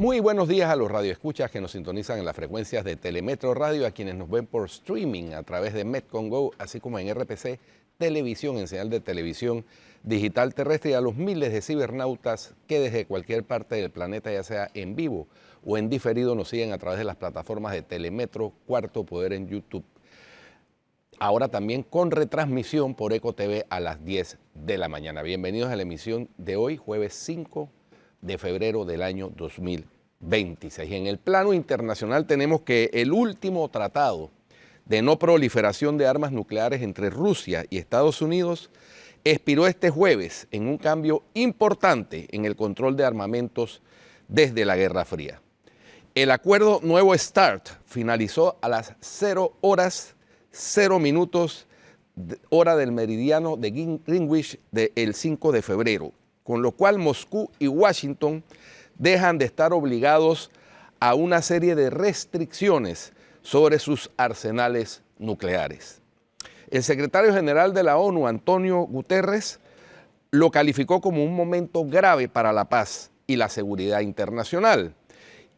Muy buenos días a los radioescuchas que nos sintonizan en las frecuencias de Telemetro Radio, a quienes nos ven por streaming a través de Metcon Go, así como en RPC Televisión, en señal de televisión digital terrestre, y a los miles de cibernautas que desde cualquier parte del planeta, ya sea en vivo o en diferido, nos siguen a través de las plataformas de Telemetro, Cuarto Poder en YouTube. Ahora también con retransmisión por Eco TV a las 10 de la mañana. Bienvenidos a la emisión de hoy, jueves 5 de febrero del año 2026. En el plano internacional tenemos que el último tratado de no proliferación de armas nucleares entre Rusia y Estados Unidos expiró este jueves en un cambio importante en el control de armamentos desde la Guerra Fría. El acuerdo Nuevo START finalizó a las 0 horas 0 minutos hora del meridiano de Greenwich del 5 de febrero, con lo cual Moscú y Washington dejan de estar obligados a una serie de restricciones sobre sus arsenales nucleares. El secretario general de la ONU, Antonio Guterres, lo calificó como un momento grave para la paz y la seguridad internacional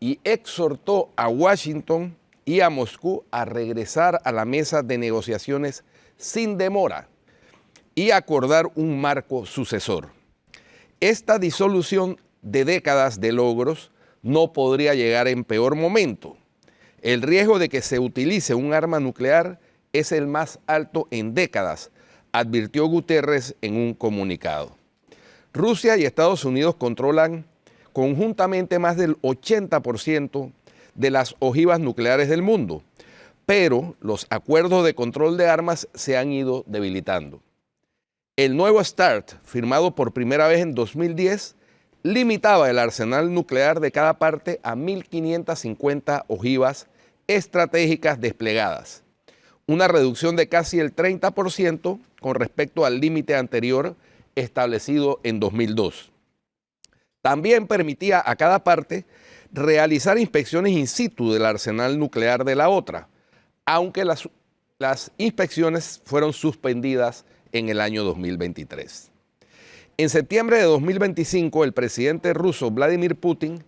y exhortó a Washington y a Moscú a regresar a la mesa de negociaciones sin demora y acordar un marco sucesor. Esta disolución de décadas de logros no podría llegar en peor momento. El riesgo de que se utilice un arma nuclear es el más alto en décadas, advirtió Guterres en un comunicado. Rusia y Estados Unidos controlan conjuntamente más del 80% de las ojivas nucleares del mundo, pero los acuerdos de control de armas se han ido debilitando. El nuevo START, firmado por primera vez en 2010, limitaba el arsenal nuclear de cada parte a 1.550 ojivas estratégicas desplegadas, una reducción de casi el 30% con respecto al límite anterior establecido en 2002. También permitía a cada parte realizar inspecciones in situ del arsenal nuclear de la otra, aunque las inspecciones fueron suspendidas en el año 2023. En septiembre de 2025, el presidente ruso Vladimir Putin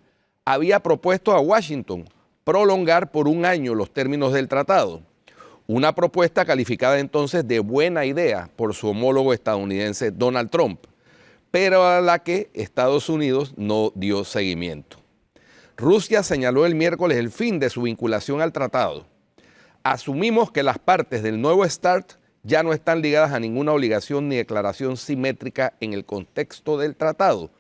había propuesto a Washington prolongar por un año los términos del tratado, una propuesta calificada entonces de buena idea por su homólogo estadounidense Donald Trump, pero a la que Estados Unidos no dio seguimiento. Rusia señaló el miércoles el fin de su vinculación al tratado. Asumimos que las partes del nuevo START ya no están ligadas a ninguna obligación ni declaración simétrica en el contexto del tratado,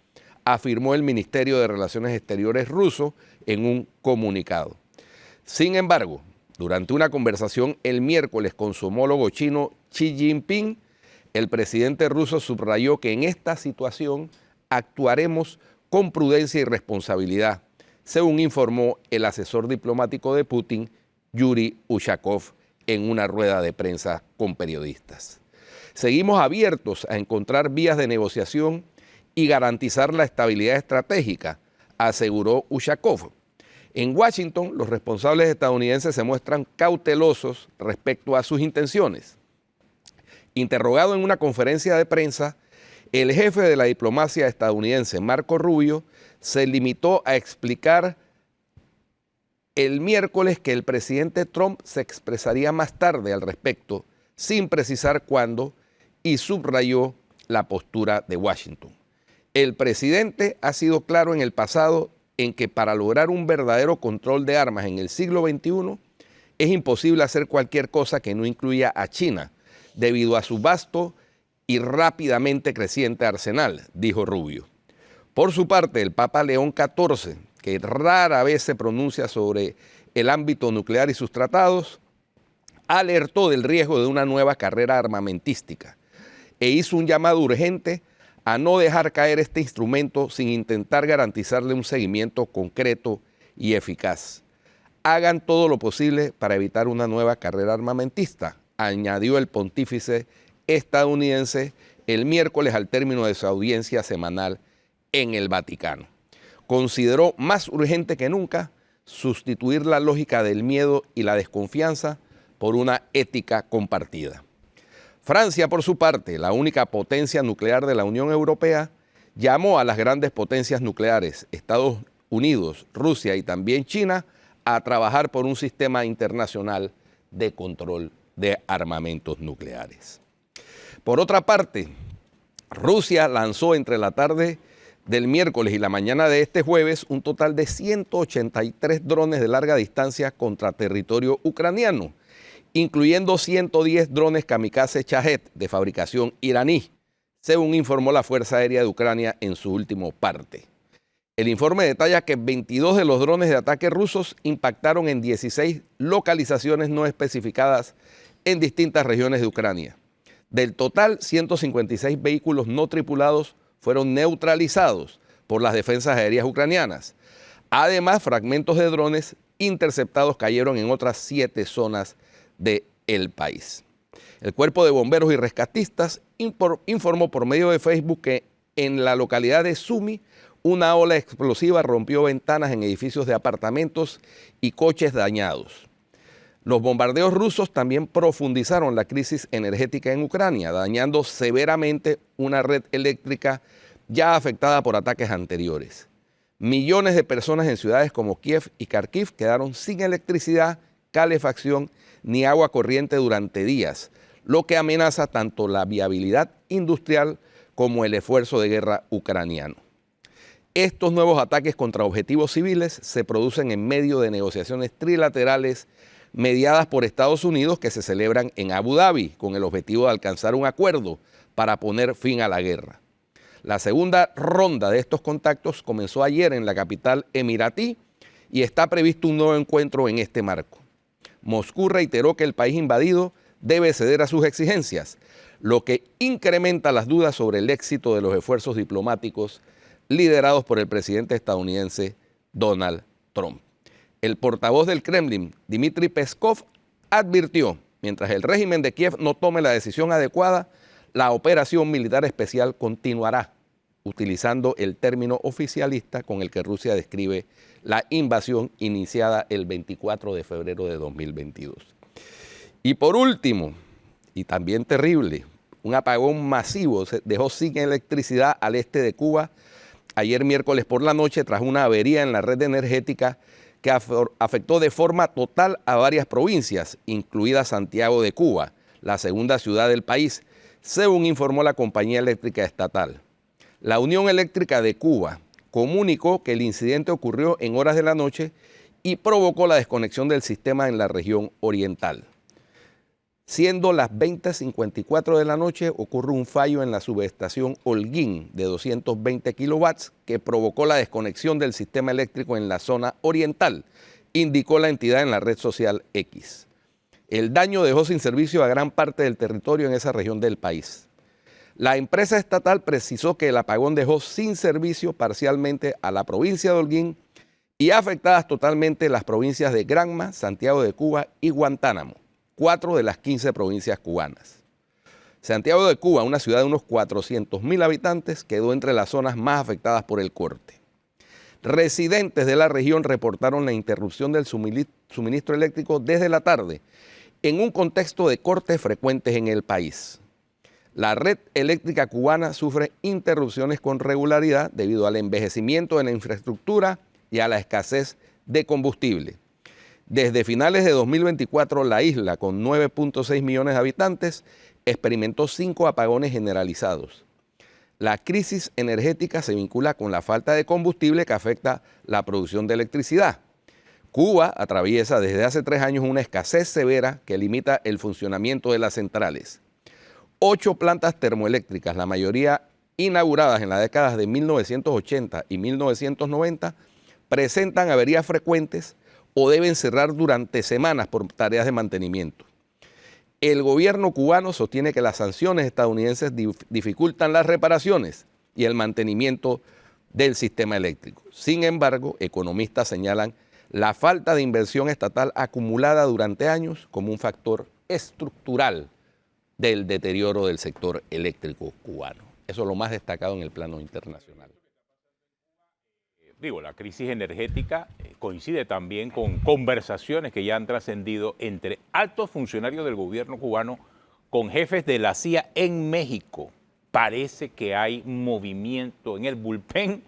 afirmó el Ministerio de Relaciones Exteriores ruso en un comunicado. Sin embargo, durante una conversación el miércoles con su homólogo chino Xi Jinping, el presidente ruso subrayó que en esta situación actuaremos con prudencia y responsabilidad, según informó el asesor diplomático de Putin, Yuri Ushakov, en una rueda de prensa con periodistas. Seguimos abiertos a encontrar vías de negociación y garantizar la estabilidad estratégica, aseguró Ushakov. En Washington, los responsables estadounidenses se muestran cautelosos respecto a sus intenciones. Interrogado en una conferencia de prensa, el jefe de la diplomacia estadounidense, Marco Rubio, se limitó a explicar el miércoles que el presidente Trump se expresaría más tarde al respecto, sin precisar cuándo, y subrayó la postura de Washington. El presidente ha sido claro en el pasado en que para lograr un verdadero control de armas en el siglo XXI es imposible hacer cualquier cosa que no incluya a China, debido a su vasto y rápidamente creciente arsenal, dijo Rubio. Por su parte, el Papa León XIV, que rara vez se pronuncia sobre el ámbito nuclear y sus tratados, alertó del riesgo de una nueva carrera armamentística e hizo un llamado urgente a no dejar caer este instrumento sin intentar garantizarle un seguimiento concreto y eficaz. Hagan todo lo posible para evitar una nueva carrera armamentista, añadió el pontífice estadounidense el miércoles al término de su audiencia semanal en el Vaticano. Consideró más urgente que nunca sustituir la lógica del miedo y la desconfianza por una ética compartida. Francia, por su parte, la única potencia nuclear de la Unión Europea, llamó a las grandes potencias nucleares, Estados Unidos, Rusia y también China a trabajar por un sistema internacional de control de armamentos nucleares. Por otra parte, Rusia lanzó entre la tarde del miércoles y la mañana de este jueves un total de 183 drones de larga distancia contra territorio ucraniano, incluyendo 110 drones kamikaze Shahed de fabricación iraní, según informó la Fuerza Aérea de Ucrania en su último parte. El informe detalla que 22 de los drones de ataque rusos impactaron en 16 localizaciones no especificadas en distintas regiones de Ucrania. Del total, 156 vehículos no tripulados fueron neutralizados por las defensas aéreas ucranianas. Además, fragmentos de drones interceptados cayeron en otras 7 zonas del país. El Cuerpo de Bomberos y Rescatistas informó por medio de Facebook que en la localidad de Sumy, una ola explosiva rompió ventanas en edificios de apartamentos y coches dañados. Los bombardeos rusos también profundizaron la crisis energética en Ucrania, dañando severamente una red eléctrica ya afectada por ataques anteriores. Millones de personas en ciudades como Kiev y Kharkiv quedaron sin electricidad, calefacción ni agua corriente durante días, lo que amenaza tanto la viabilidad industrial como el esfuerzo de guerra ucraniano. Estos nuevos ataques contra objetivos civiles se producen en medio de negociaciones trilaterales mediadas por Estados Unidos que se celebran en Abu Dhabi con el objetivo de alcanzar un acuerdo para poner fin a la guerra. La segunda ronda de estos contactos comenzó ayer en la capital emiratí y está previsto un nuevo encuentro en este marco. Moscú reiteró que el país invadido debe ceder a sus exigencias, lo que incrementa las dudas sobre el éxito de los esfuerzos diplomáticos liderados por el presidente estadounidense Donald Trump. El portavoz del Kremlin, Dmitry Peskov, advirtió, mientras el régimen de Kiev no tome la decisión adecuada, la operación militar especial continuará, utilizando el término oficialista con el que Rusia describe la invasión iniciada el 24 de febrero de 2022. Y por último, y también terrible, un apagón masivo dejó sin electricidad al este de Cuba ayer miércoles por la noche tras una avería en la red energética que afectó de forma total a varias provincias, incluida Santiago de Cuba, la segunda ciudad del país, según informó la compañía eléctrica estatal. La Unión Eléctrica de Cuba comunicó que el incidente ocurrió en horas de la noche y provocó la desconexión del sistema en la región oriental. Siendo las 20:54 de la noche, ocurre un fallo en la subestación Holguín de 220 kilowatts que provocó la desconexión del sistema eléctrico en la zona oriental, indicó la entidad en la red social X. El daño dejó sin servicio a gran parte del territorio en esa región del país. La empresa estatal precisó que el apagón dejó sin servicio parcialmente a la provincia de Holguín y afectadas totalmente las provincias de Granma, Santiago de Cuba y Guantánamo, 4 de las 15 provincias cubanas. Santiago de Cuba, una ciudad de unos 400.000 habitantes, quedó entre las zonas más afectadas por el corte. Residentes de la región reportaron la interrupción del suministro eléctrico desde la tarde, en un contexto de cortes frecuentes en el país. La red eléctrica cubana sufre interrupciones con regularidad debido al envejecimiento de la infraestructura y a la escasez de combustible. Desde finales de 2024, la isla, con 9.6 millones de habitantes, experimentó 5 apagones generalizados. La crisis energética se vincula con la falta de combustible que afecta la producción de electricidad. Cuba atraviesa desde hace 3 años una escasez severa que limita el funcionamiento de las centrales. 8 plantas termoeléctricas, la mayoría inauguradas en las décadas de 1980 y 1990, presentan averías frecuentes o deben cerrar durante semanas por tareas de mantenimiento. El gobierno cubano sostiene que las sanciones estadounidenses dificultan las reparaciones y el mantenimiento del sistema eléctrico. Sin embargo, economistas señalan la falta de inversión estatal acumulada durante años como un factor estructural del deterioro del sector eléctrico cubano. Eso es lo más destacado en el plano internacional. La crisis energética coincide también con conversaciones que ya han trascendido entre altos funcionarios del gobierno cubano con jefes de la CIA en México. Parece que hay movimiento en el bullpen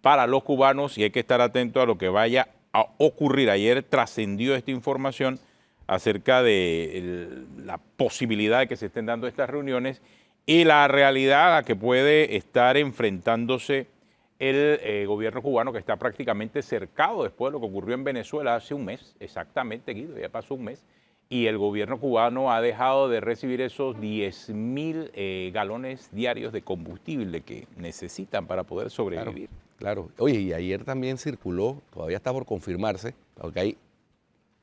para los cubanos y hay que estar atento a lo que vaya a ocurrir. Ayer trascendió esta información acerca de la posibilidad de que se estén dando estas reuniones y la realidad a la que puede estar enfrentándose el gobierno cubano, que está prácticamente cercado después de lo que ocurrió en Venezuela hace un mes, exactamente, Guido, ya pasó un mes, y el gobierno cubano ha dejado de recibir esos 10.000 galones diarios de combustible que necesitan para poder sobrevivir. Claro. Oye, y ayer también circuló, todavía está por confirmarse, porque hay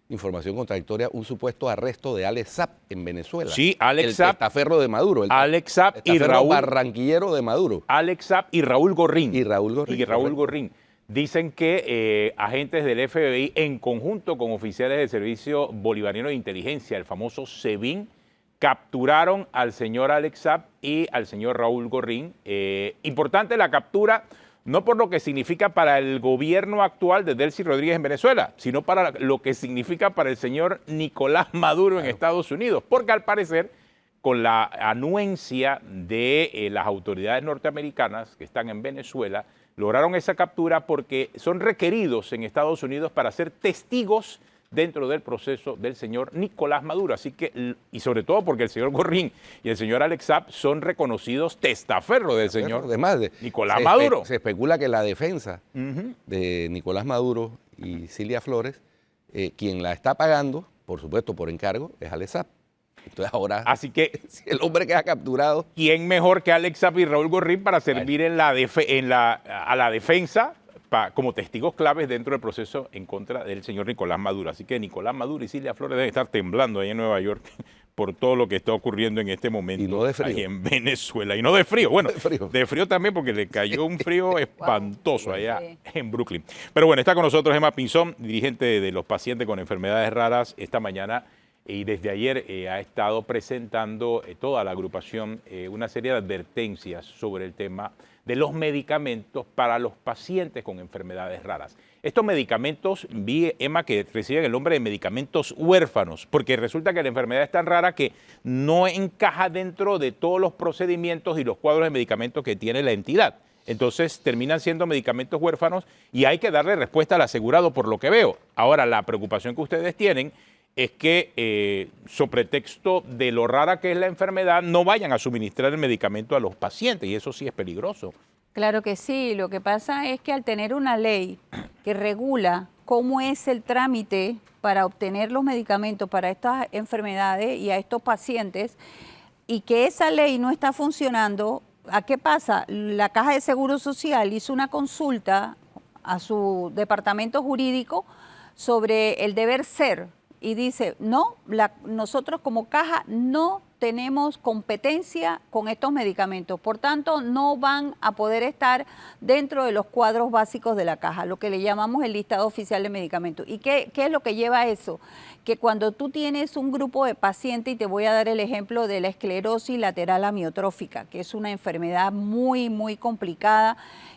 información contradictoria, un supuesto arresto de Alex Saab en Venezuela. Sí, Alex Saab. El testaferro de Maduro. Alex Saab y Raúl. Barranquillero de Maduro. Alex Saab y Raúl Gorrín. Y Raúl Gorrín. Dicen que agentes del FBI, en conjunto con oficiales del Servicio Bolivariano de Inteligencia, el famoso SEBIN, capturaron al señor Alex Saab y al señor Raúl Gorrín. Importante la captura, no por lo que significa para el gobierno actual de Delcy Rodríguez en Venezuela, sino para lo que significa para el señor Nicolás Maduro en Estados Unidos, porque al parecer, con la anuencia de las autoridades norteamericanas que están en Venezuela, lograron esa captura porque son requeridos en Estados Unidos para ser testigos dentro del proceso del señor Nicolás Maduro. Así que, y sobre todo porque el señor Gorrín y el señor Alex Saab son reconocidos testaferros del señor Nicolás Maduro. Se especula que la defensa de Nicolás Maduro y Cilia Flores, quien la está pagando, por supuesto por encargo, es Alex Saab. Entonces ahora, así que, si el hombre queda capturado, ¿quién mejor que Alex Saab y Raúl Gorrín para servir a la defensa como testigos claves dentro del proceso en contra del señor Nicolás Maduro? Así que Nicolás Maduro y Cilia Flores deben estar temblando ahí en Nueva York por todo lo que está ocurriendo en este momento. Y no de frío. Ahí en Venezuela. Y no de frío. Bueno, de frío también porque le cayó un frío espantoso allá en Brooklyn. Pero bueno, está con nosotros Emma Pinzón, dirigente de los pacientes con enfermedades raras, esta mañana. Y desde ayer ha estado presentando toda la agrupación una serie de advertencias sobre el tema de los medicamentos para los pacientes con enfermedades raras. Estos medicamentos, vi, Emma, que reciben el nombre de medicamentos huérfanos, porque resulta que la enfermedad es tan rara que no encaja dentro de todos los procedimientos y los cuadros de medicamentos que tiene la entidad. Entonces terminan siendo medicamentos huérfanos y hay que darle respuesta al asegurado por lo que veo. Ahora, la preocupación que ustedes tienen es que, sobre pretexto de lo rara que es la enfermedad, no vayan a suministrar el medicamento a los pacientes, y eso sí es peligroso. Claro que sí, lo que pasa es que al tener una ley que regula cómo es el trámite para obtener los medicamentos para estas enfermedades y a estos pacientes, y que esa ley no está funcionando, ¿a qué pasa? La Caja de Seguro Social hizo una consulta a su departamento jurídico sobre el deber ser, y dice, no, nosotros como caja no tenemos competencia con estos medicamentos, por tanto no van a poder estar dentro de los cuadros básicos de la caja, lo que le llamamos el listado oficial de medicamentos. ¿Y qué es lo que lleva a eso? Que cuando tú tienes un grupo de pacientes, y te voy a dar el ejemplo de la esclerosis lateral amiotrófica, que es una enfermedad muy, muy complicada,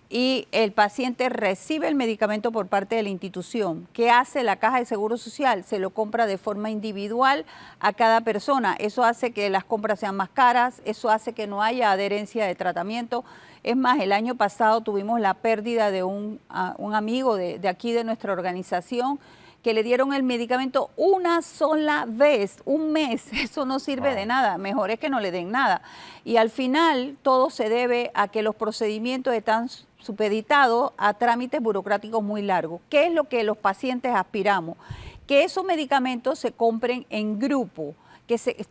y el paciente recibe el medicamento por parte de la institución. ¿Qué hace la Caja de Seguro Social? Se lo compra de forma individual a cada persona. Eso hace que las compras sean más caras, eso hace que no haya adherencia de tratamiento. Es más, el año pasado tuvimos la pérdida de un amigo de aquí de nuestra organización, que le dieron el medicamento una sola vez, un mes. Eso no sirve de nada, mejor es que no le den nada. Y al final todo se debe a que los procedimientos están supeditados a trámites burocráticos muy largos. ¿Qué es lo que los pacientes aspiramos? Que esos medicamentos se compren en grupo.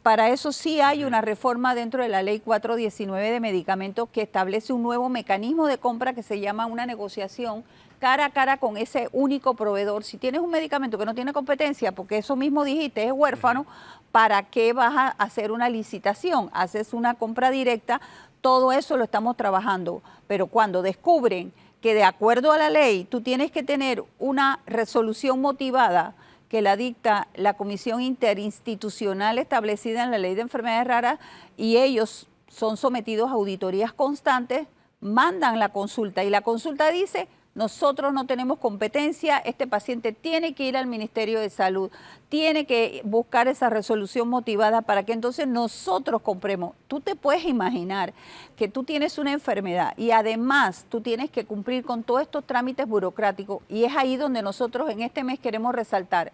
Para eso sí hay una reforma dentro de la Ley 419 de medicamentos que establece un nuevo mecanismo de compra que se llama una negociación cara a cara con ese único proveedor. Si tienes un medicamento que no tiene competencia, porque eso mismo dijiste, es huérfano, ¿para qué vas a hacer una licitación? Haces una compra directa, todo eso lo estamos trabajando. Pero cuando descubren que de acuerdo a la ley tú tienes que tener una resolución motivada que la dicta la Comisión Interinstitucional establecida en la Ley de Enfermedades Raras, y ellos son sometidos a auditorías constantes, mandan la consulta y la consulta dice nosotros no tenemos competencia, este paciente tiene que ir al Ministerio de Salud, tiene que buscar esa resolución motivada para que entonces nosotros compremos. Tú te puedes imaginar que tú tienes una enfermedad y además tú tienes que cumplir con todos estos trámites burocráticos, y es ahí donde nosotros en este mes queremos resaltar.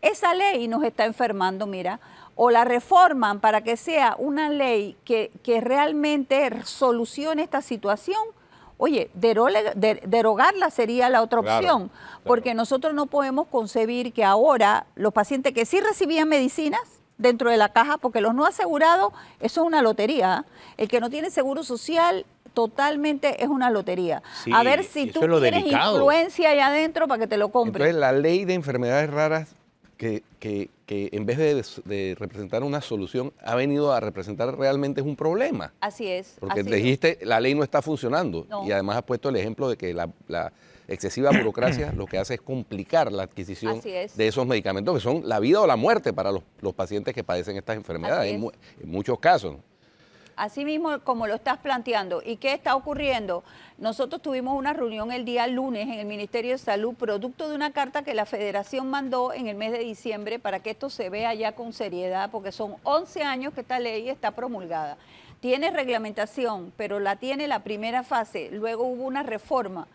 Esa ley nos está enfermando, mira, o la reforman para que sea una ley que realmente solucione esta situación. Oye, derogarla sería la otra opción, porque nosotros no podemos concebir que ahora los pacientes que sí recibían medicinas dentro de la caja, porque los no asegurados, eso es una lotería, el que no tiene seguro social totalmente es una lotería. Sí, a ver si tú tienes influencia allá adentro para que te lo compren. Entonces, la ley de enfermedades raras que en vez de representar una solución, ha venido a representar realmente es un problema. Así es. Porque dijiste, la ley no está funcionando. No. Y además has puesto el ejemplo de que la excesiva burocracia lo que hace es complicar la adquisición de esos medicamentos que son la vida o la muerte para los pacientes que padecen estas enfermedades, en muchos casos. Así mismo como lo estás planteando. ¿Y qué está ocurriendo? Nosotros tuvimos una reunión el día lunes en el Ministerio de Salud, producto de una carta que la Federación mandó en el mes de diciembre para que esto se vea ya con seriedad, porque son 11 años que esta ley está promulgada. Tiene reglamentación, pero la tiene la primera fase, luego hubo una reforma.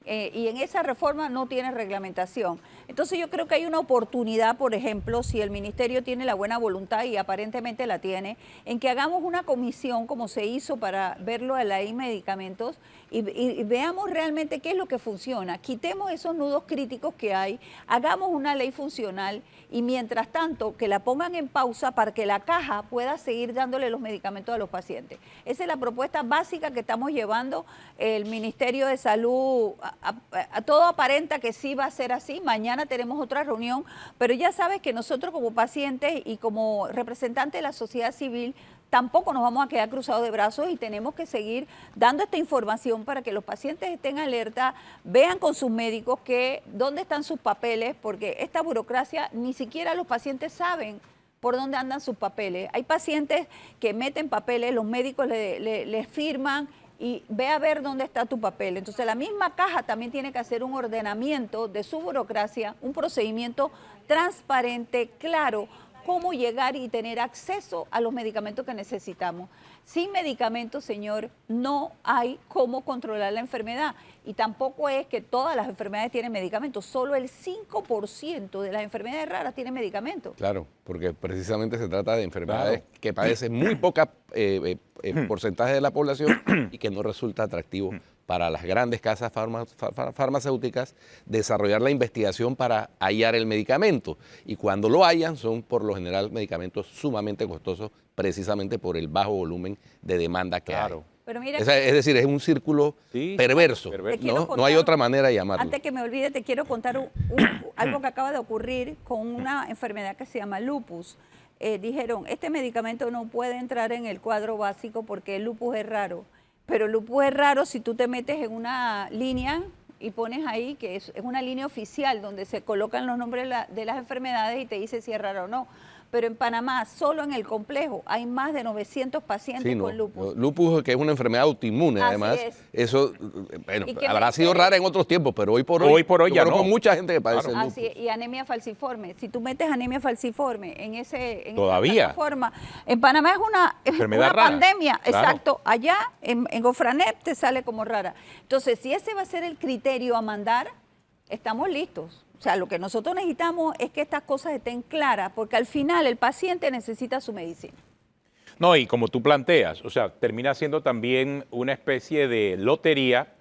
Y en esa reforma no tiene reglamentación. Entonces yo creo que hay una oportunidad, por ejemplo, si el ministerio tiene la buena voluntad, y aparentemente la tiene, en que hagamos una comisión como se hizo para verlo a la ley de medicamentos y veamos realmente qué es lo que funciona. Quitemos esos nudos críticos que hay, hagamos una ley funcional y mientras tanto que la pongan en pausa para que la caja pueda seguir dándole los medicamentos a los pacientes. Esa es la propuesta básica que estamos llevando el Ministerio de Salud. A todo aparenta que sí va a ser así. Mañana tenemos otra reunión, pero ya sabes que nosotros como pacientes y como representantes de la sociedad civil tampoco nos vamos a quedar cruzados de brazos y tenemos que seguir dando esta información para que los pacientes estén alerta, vean con sus médicos que dónde están sus papeles, porque esta burocracia ni siquiera los pacientes saben por dónde andan sus papeles. Hay pacientes que meten papeles, los médicos les firman y ve a ver dónde está tu papel. Entonces la misma caja también tiene que hacer un ordenamiento de su burocracia, un procedimiento transparente, claro, cómo llegar y tener acceso a los medicamentos que necesitamos. Sin medicamentos, señor, no hay cómo controlar la enfermedad. Y tampoco es que todas las enfermedades tienen medicamentos, solo el 5% de las enfermedades raras tienen medicamentos. Claro, porque precisamente se trata de enfermedades que padecen muy poca porcentaje de la población y que no resulta atractivo para las grandes casas farmacéuticas desarrollar la investigación para hallar el medicamento. Y cuando lo hallan, son por lo general medicamentos sumamente costosos, precisamente por el bajo volumen de demanda que hay. Pero mira, es decir, es un círculo perverso. No hay otra manera de llamarlo. Antes que me olvide, te quiero contar algo que acaba de ocurrir con una enfermedad que se llama lupus. Dijeron, este medicamento no puede entrar en el cuadro básico porque el lupus es raro. Pero el lupus es raro si tú te metes en una línea y pones ahí, que es una línea oficial donde se colocan los nombres de las enfermedades y te dice si es raro o no. Pero en Panamá, solo en el complejo, hay más de 900 pacientes con lupus. Lupus, que es una enfermedad autoinmune, además. Eso, bueno, habrá sido rara en otros tiempos, pero hoy por hoy ya no. Mucha gente que padece lupus. Así es, y anemia falciforme. Si tú metes anemia falciforme en esa forma, en Panamá es una pandemia. Claro. Exacto. Allá, en Gofranet, te sale como rara. Entonces, si ese va a ser el criterio a mandar, estamos listos. O sea, lo que nosotros necesitamos es que estas cosas estén claras, porque al final el paciente necesita su medicina. No, y como tú planteas, o sea, termina siendo también una especie de lotería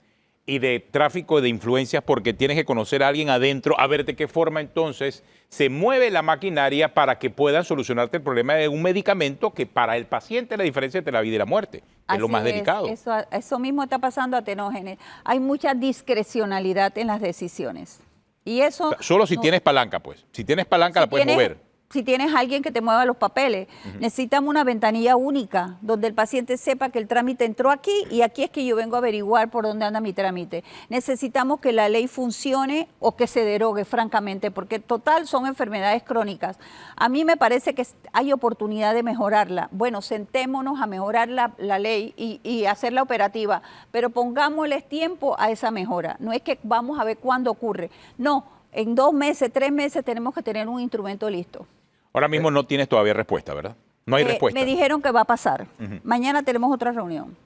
y de tráfico de influencias, porque tienes que conocer a alguien adentro, a ver de qué forma entonces se mueve la maquinaria para que puedan solucionarte el problema de un medicamento que para el paciente es la diferencia entre la vida y la muerte, que es lo más delicado. Eso mismo está pasando a Tenógenes. Hay mucha discrecionalidad en las decisiones. Y eso solo si tienes palanca, pues. Si tienes palanca la puedes mover. si tienes a alguien que te mueva los papeles. Necesitamos una ventanilla única, donde el paciente sepa que el trámite entró aquí y aquí es que yo vengo a averiguar por dónde anda mi trámite. Necesitamos que la ley funcione o que se derogue, francamente, porque total son enfermedades crónicas. A mí me parece que hay oportunidad de mejorarla. Bueno, sentémonos a mejorar la ley y hacerla operativa, pero pongámosles tiempo a esa mejora. No es que vamos a ver cuándo ocurre. No, en 2 meses, 3 meses tenemos que tener un instrumento listo. Ahora mismo no tienes todavía respuesta, ¿verdad? No hay respuesta. Me dijeron que va a pasar. Mañana tenemos otra reunión.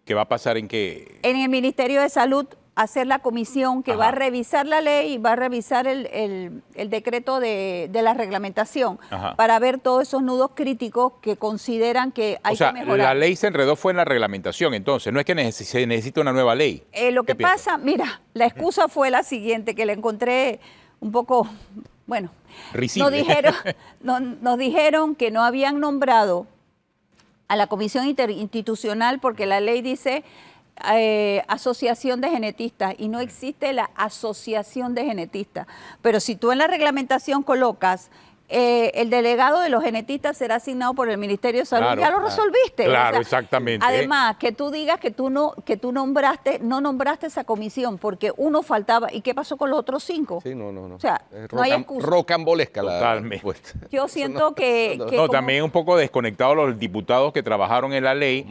¿Qué va a pasar en qué? En el Ministerio de Salud, hacer la comisión que va a revisar la ley y va a revisar el decreto de la reglamentación para ver todos esos nudos críticos que consideran que hay que mejorar. La ley se enredó fue en la reglamentación, entonces, no es que se necesita una nueva ley. Lo que pasa, mira, la excusa fue la siguiente, que la encontré un poco, bueno, nos dijeron que no habían nombrado a la Comisión Interinstitucional porque la ley dice asociación de genetistas y no existe la asociación de genetistas. Pero si tú en la reglamentación colocas el delegado de los genetistas será asignado por el Ministerio de Salud, ya lo resolviste. Claro, exactamente. Además, que tú digas que tú no nombraste esa comisión porque uno faltaba. ¿Y qué pasó con los otros 5? Sí, no. O sea, no hay excusa. Rocambolesca la respuesta. Yo siento que también un poco desconectados los diputados que trabajaron en la ley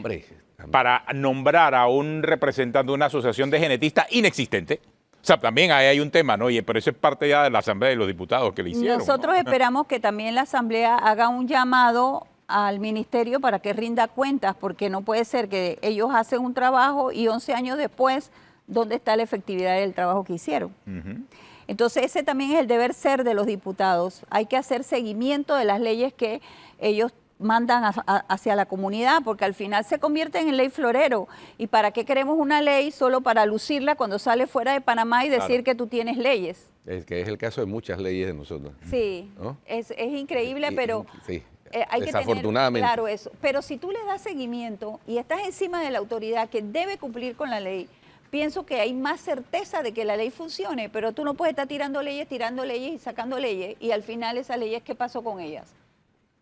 para nombrar a un representante de una asociación de genetistas inexistente. O sea, también ahí hay un tema, ¿no? Pero eso es parte ya de la Asamblea de los Diputados que le hicieron. Nosotros esperamos que también la Asamblea haga un llamado al Ministerio para que rinda cuentas, porque no puede ser que ellos hacen un trabajo y 11 años después, ¿dónde está la efectividad del trabajo que hicieron? Entonces, ese también es el deber ser de los diputados. Hay que hacer seguimiento de las leyes que ellos mandan hacia la comunidad, porque al final se convierten en ley florero. ¿Y para qué queremos una ley solo para lucirla cuando sale fuera de Panamá y decir que tú tienes leyes? Es que es el caso de muchas leyes de nosotros. Sí, ¿no? es increíble, pero sí, hay desafortunadamente. Que tener claro eso. Pero si tú le das seguimiento y estás encima de la autoridad que debe cumplir con la ley, pienso que hay más certeza de que la ley funcione, pero tú no puedes estar tirando leyes y sacando leyes, y al final esas leyes, ¿qué pasó con ellas?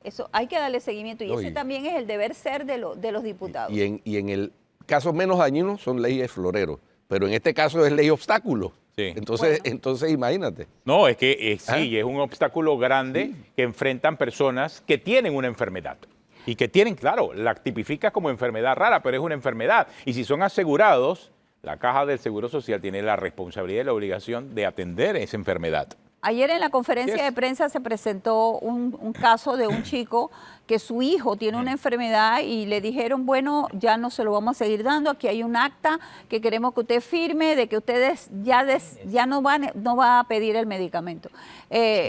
Eso hay que darle seguimiento y ese también es el deber ser de los diputados. Y en el caso menos dañino son leyes floreros, pero en este caso es ley obstáculo. Sí. Entonces imagínate. No, es que sí, es un obstáculo grande que enfrentan personas que tienen una enfermedad. Y que tienen, claro, la tipifica como enfermedad rara, pero es una enfermedad. Y si son asegurados, la Caja del Seguro Social tiene la responsabilidad y la obligación de atender esa enfermedad. Ayer en la conferencia de prensa se presentó un caso de un chico que su hijo tiene una enfermedad y le dijeron, bueno, ya no se lo vamos a seguir dando, aquí hay un acta que queremos que usted firme de que ustedes ya no va a pedir el medicamento.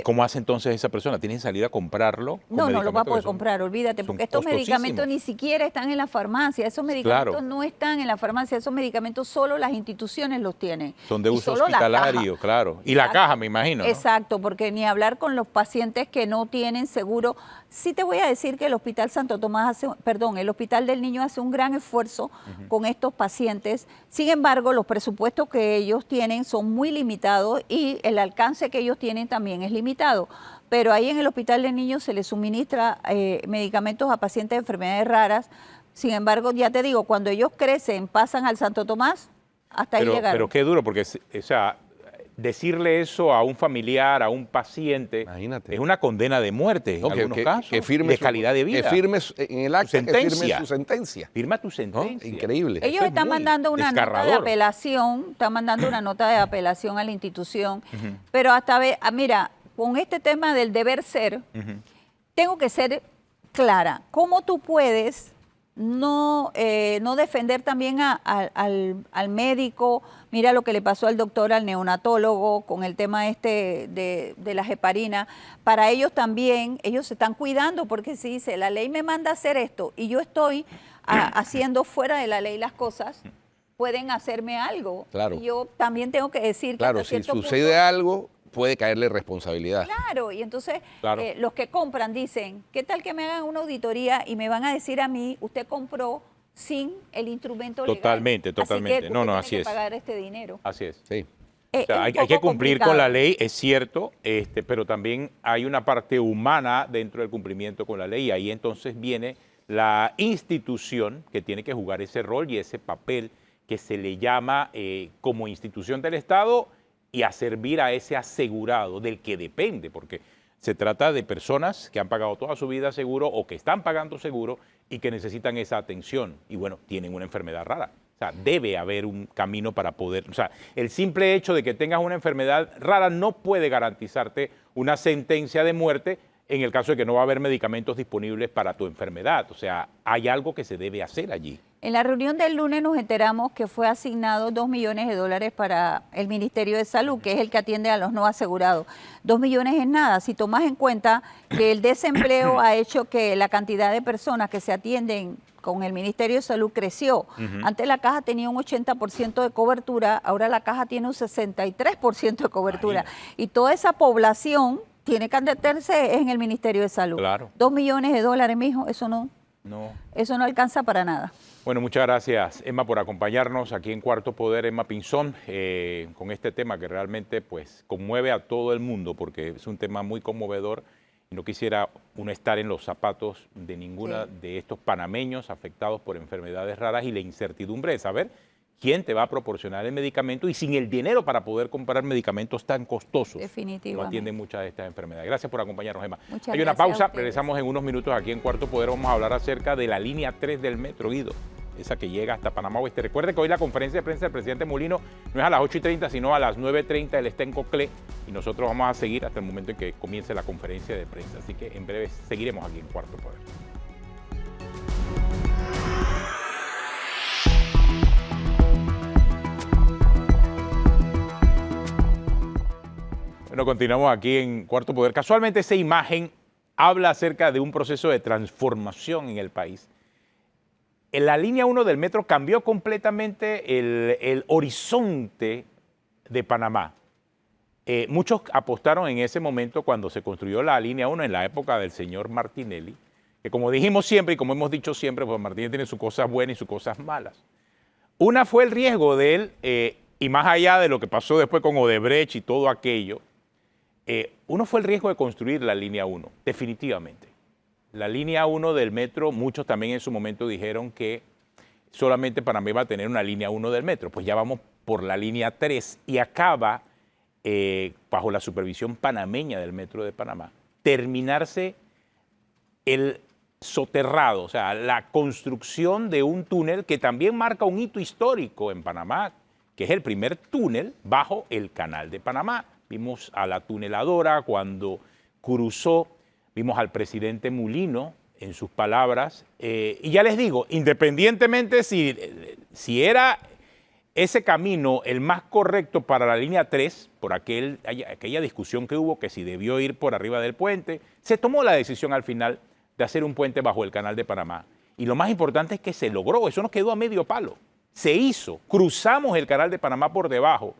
¿Cómo hace entonces esa persona? ¿Tiene que salir a comprarlo? No lo va a poder comprar, olvídate, porque estos medicamentos ni siquiera están en la farmacia, esos medicamentos no están en la farmacia, esos medicamentos solo las instituciones los tienen. Son de uso hospitalario, claro. Y la caja, me imagino, ¿no? Exacto, porque ni hablar con los pacientes que no tienen seguro. Sí te voy a decir que el Hospital Santo Tomás el Hospital del Niño hace un gran esfuerzo con estos pacientes. Sin embargo, los presupuestos que ellos tienen son muy limitados y el alcance que ellos tienen también es limitado. Pero ahí en el Hospital del Niño se les suministra medicamentos a pacientes de enfermedades raras. Sin embargo, ya te digo, cuando ellos crecen, pasan al Santo Tomás, hasta ahí llegaron. Pero qué duro, porque, o sea, decirle eso a un familiar, a un paciente, imagínate, es una condena de muerte en algunos casos, de calidad de vida. Que firme en el acta, que firme su sentencia. Firma tu sentencia. ¿No? Increíble. Ellos están mandando una nota de apelación, a la institución, pero hasta mira, con este tema del deber ser, tengo que ser clara. ¿Cómo tú puedes no defender también al médico? Mira lo que le pasó al doctor, al neonatólogo, con el tema de la heparina. Para ellos también, ellos se están cuidando porque si dice, la ley me manda a hacer esto y yo estoy haciendo fuera de la ley las cosas, pueden hacerme algo. Claro. Y yo también tengo que decir que hasta cierto punto, si sucede algo, puede caerle responsabilidad. Claro, y entonces los que compran dicen, ¿qué tal que me hagan una auditoría y me van a decir a mí, usted compró sin el instrumento legal? Totalmente. Así que no, tiene así que es. pagar este dinero. Así es. Sí. O sea, hay que cumplir con la ley, es cierto, pero también hay una parte humana dentro del cumplimiento con la ley y ahí entonces viene la institución que tiene que jugar ese rol y ese papel que se le llama como institución del Estado y a servir a ese asegurado del que depende, porque se trata de personas que han pagado toda su vida seguro o que están pagando seguro y que necesitan esa atención y bueno, tienen una enfermedad rara. O sea, debe haber un camino para poder, o sea, el simple hecho de que tengas una enfermedad rara no puede garantizarte una sentencia de muerte en el caso de que no va a haber medicamentos disponibles para tu enfermedad. O sea, hay algo que se debe hacer allí. En la reunión del lunes nos enteramos que fue asignado $2 millones para el Ministerio de Salud, que es el que atiende a los no asegurados. 2 millones es nada, si tomas en cuenta que el desempleo ha hecho que la cantidad de personas que se atienden con el Ministerio de Salud creció. Antes la caja tenía un 80% de cobertura, ahora la caja tiene un 63% de cobertura. Imagínate. Y toda esa población tiene que atenderse en el Ministerio de Salud. Claro. $2 millones, mijo, eso no alcanza para nada. Bueno, muchas gracias, Emma, por acompañarnos aquí en Cuarto Poder, Emma Pinzón, con este tema que realmente pues conmueve a todo el mundo porque es un tema muy conmovedor y no quisiera uno estar en los zapatos de ninguna de estos panameños afectados por enfermedades raras y la incertidumbre de saber quién te va a proporcionar el medicamento y sin el dinero para poder comprar medicamentos tan costosos. Definitivamente. No atienden muchas de estas enfermedades. Gracias por acompañarnos, Emma. Muchas Hay una gracias pausa, regresamos en unos minutos aquí en Cuarto Poder. Vamos a hablar acerca de la línea 3 del metro, Guido, esa que llega hasta Panamá Oeste. Recuerde que hoy la conferencia de prensa del presidente Mulino no es a las 8:30, sino a las 9:30. Él está en Coclé y nosotros vamos a seguir hasta el momento en que comience la conferencia de prensa. Así que en breve seguiremos aquí en Cuarto Poder. Bueno, continuamos aquí en Cuarto Poder. Casualmente esa imagen habla acerca de un proceso de transformación en el país. En la línea 1 del metro cambió completamente el horizonte de Panamá. Muchos apostaron en ese momento cuando se construyó la línea 1 en la época del señor Martinelli, que como dijimos siempre y como hemos dicho siempre, pues Martinelli tiene sus cosas buenas y sus cosas malas. Una fue el riesgo de él, y más allá de lo que pasó después con Odebrecht y todo aquello, uno fue el riesgo de construir la línea 1, definitivamente. La línea 1 del metro, muchos también en su momento dijeron que solamente Panamá iba a tener una línea 1 del metro. Pues ya vamos por la línea 3 y acaba, bajo la supervisión panameña del Metro de Panamá, terminarse el soterrado, o sea, la construcción de un túnel que también marca un hito histórico en Panamá, que es el primer túnel bajo el Canal de Panamá. Vimos a la tuneladora cuando cruzó, vimos al presidente Mulino en sus palabras, y ya les digo, independientemente si era ese camino el más correcto para la línea 3, por aquella discusión que hubo, que si debió ir por arriba del puente, se tomó la decisión al final de hacer un puente bajo el Canal de Panamá. Y lo más importante es que se logró, eso nos quedó a medio palo. Se hizo, cruzamos el Canal de Panamá por debajo,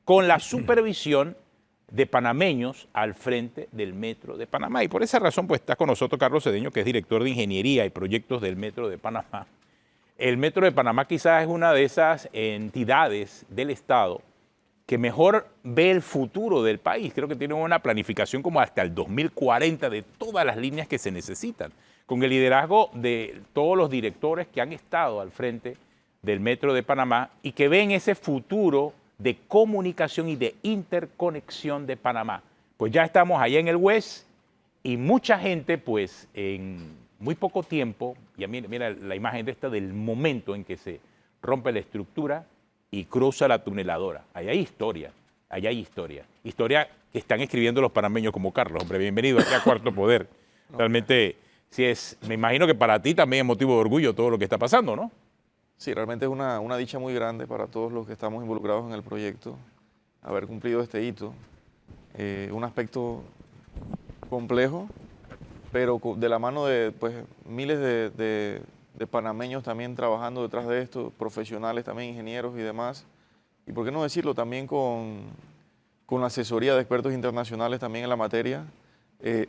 con la supervisión de panameños al frente del Metro de Panamá. Y por esa razón pues está con nosotros Carlos Cedeño, que es director de Ingeniería y Proyectos del Metro de Panamá. El Metro de Panamá quizás es una de esas entidades del Estado que mejor ve el futuro del país. Creo que tiene una planificación como hasta el 2040 de todas las líneas que se necesitan, con el liderazgo de todos los directores que han estado al frente del Metro de Panamá y que ven ese futuro de comunicación y de interconexión de Panamá. Pues ya estamos allá en el West y mucha gente, pues en muy poco tiempo, ya mira la imagen de esta del momento en que se rompe la estructura y cruza la tuneladora. Allá hay historia, allá hay historia. Historia que están escribiendo los panameños como Carlos. Hombre, bienvenido aquí a Cuarto Poder. Realmente, me imagino que para ti también es motivo de orgullo todo lo que está pasando, ¿no? Sí, realmente es una dicha muy grande para todos los que estamos involucrados en el proyecto, haber cumplido este hito. Un aspecto complejo, pero de la mano de pues, miles de panameños también trabajando detrás de esto, profesionales también, ingenieros y demás. Y por qué no decirlo, también con la asesoría de expertos internacionales también en la materia,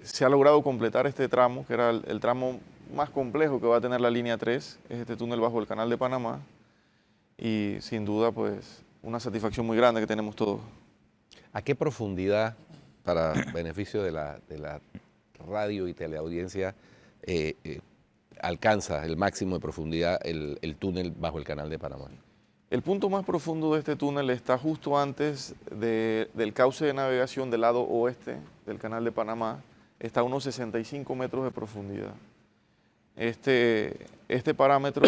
se ha logrado completar este tramo, que era el tramo más complejo que va a tener la línea 3, es este túnel bajo el Canal de Panamá, y sin duda pues una satisfacción muy grande que tenemos todos. ¿A qué profundidad, para beneficio de la radio y teleaudiencia, alcanza el máximo de profundidad el túnel bajo el Canal de Panamá? El punto más profundo de este túnel está justo antes del cauce de navegación del lado oeste del Canal de Panamá. Está a unos 65 metros de profundidad. Este parámetro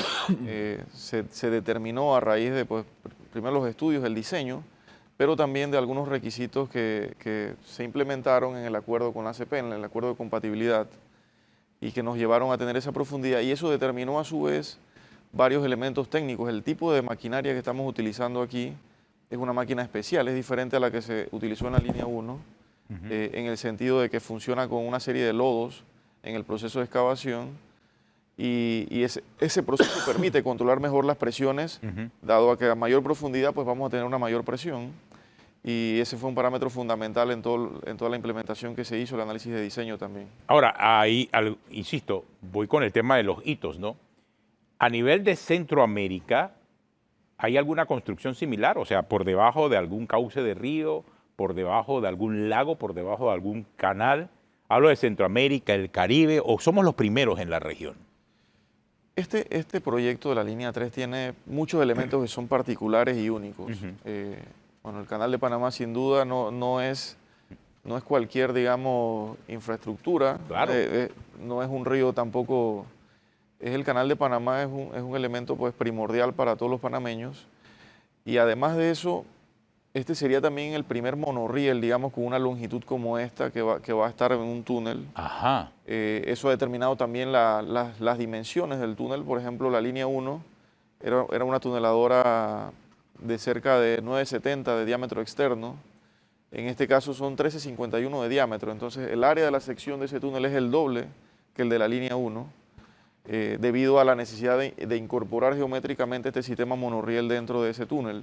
se determinó a raíz de, pues, primero los estudios, el diseño, pero también de algunos requisitos que se implementaron en el acuerdo con la ACP, en el acuerdo de compatibilidad, y que nos llevaron a tener esa profundidad. Y eso determinó a su vez varios elementos técnicos. El tipo de maquinaria que estamos utilizando aquí es una máquina especial, es diferente a la que se utilizó en la línea 1, en el sentido de que funciona con una serie de lodos en el proceso de excavación, y ese proceso permite controlar mejor las presiones, dado a que a mayor profundidad pues vamos a tener una mayor presión, y ese fue un parámetro fundamental en toda la implementación que se hizo, el análisis de diseño también. Ahora, ahí, insisto, voy con el tema de los hitos, ¿no? A nivel de Centroamérica, ¿hay alguna construcción similar? O sea, por debajo de algún cauce de río, por debajo de algún lago, por debajo de algún canal. Hablo de Centroamérica, el Caribe, ¿o somos los primeros en la región? Este proyecto de la línea 3 tiene muchos elementos que son particulares y únicos. Bueno, el Canal de Panamá sin duda no es cualquier, digamos, infraestructura. Claro. No es un río tampoco. El Canal de Panamá es un elemento pues primordial para todos los panameños. Y además de eso, este sería también el primer monorriel, digamos, con una longitud como esta que va a estar en un túnel. Ajá. Eso ha determinado también las dimensiones del túnel. Por ejemplo, la línea 1 era una tuneladora de cerca de 9,70 de diámetro externo. En este caso son 13,51 de diámetro. Entonces, el área de la sección de ese túnel es el doble que el de la línea 1, debido a la necesidad de incorporar geométricamente este sistema monorriel dentro de ese túnel.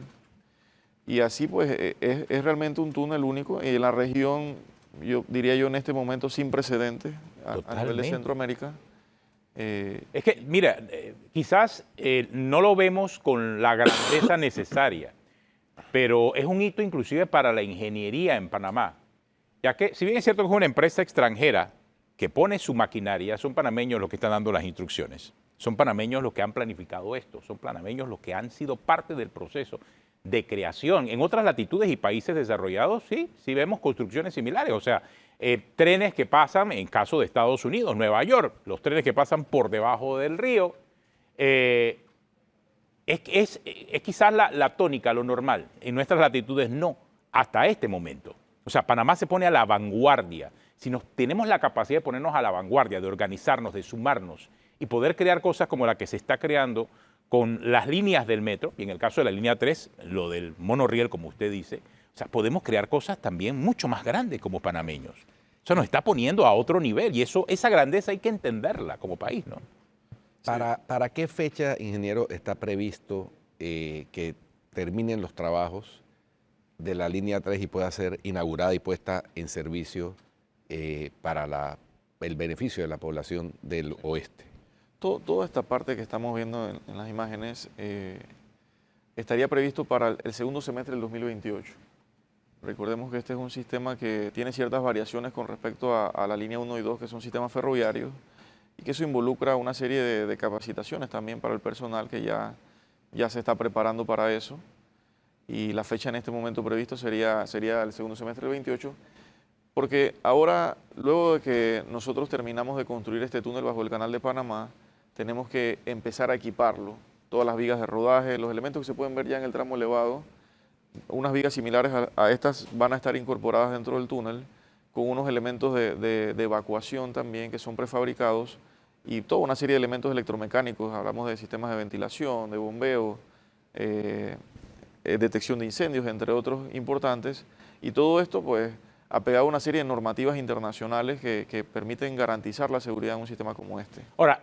Y así pues es realmente un túnel único en la región, yo diría yo en este momento sin precedentes a nivel de Centroamérica. Es que, mira, quizás no lo vemos con la grandeza necesaria, pero es un hito inclusive para la ingeniería en Panamá, ya que si bien es cierto que es una empresa extranjera que pone su maquinaria, son panameños los que están dando las instrucciones, son panameños los que han planificado esto, son panameños los que han sido parte del proceso de creación. En otras latitudes y países desarrollados, sí vemos construcciones similares. O sea, trenes que pasan, en caso de Estados Unidos, Nueva York, los trenes que pasan por debajo del río, es quizás la tónica, lo normal. En nuestras latitudes no, hasta este momento. O sea, Panamá se pone a la vanguardia. Si tenemos la capacidad de ponernos a la vanguardia, de organizarnos, de sumarnos y poder crear cosas como la que se está creando con las líneas del metro, y en el caso de la línea 3, lo del monorriel, como usted dice, o sea, podemos crear cosas también mucho más grandes como panameños. Eso nos está poniendo a otro nivel y esa grandeza hay que entenderla como país, ¿no? ¿Para qué fecha, ingeniero, está previsto que terminen los trabajos de la línea 3 y pueda ser inaugurada y puesta en servicio para el beneficio de la población del oeste? Toda esta parte que estamos viendo en las imágenes estaría previsto para el segundo semestre del 2028. Recordemos que este es un sistema que tiene ciertas variaciones con respecto a la línea 1 y 2, que son sistemas ferroviarios, y que eso involucra una serie de capacitaciones también para el personal que ya se está preparando para eso. Y la fecha en este momento previsto sería el segundo semestre del 28, porque ahora, luego de que nosotros terminamos de construir este túnel bajo el Canal de Panamá, tenemos que empezar a equiparlo. Todas las vigas de rodaje, los elementos que se pueden ver ya en el tramo elevado, unas vigas similares a estas van a estar incorporadas dentro del túnel, con unos elementos de evacuación también que son prefabricados, y toda una serie de elementos electromecánicos. Hablamos de sistemas de ventilación, de bombeo, detección de incendios, entre otros importantes, y todo esto pues apegado a una serie de normativas internacionales que permiten garantizar la seguridad en un sistema como este. Ahora,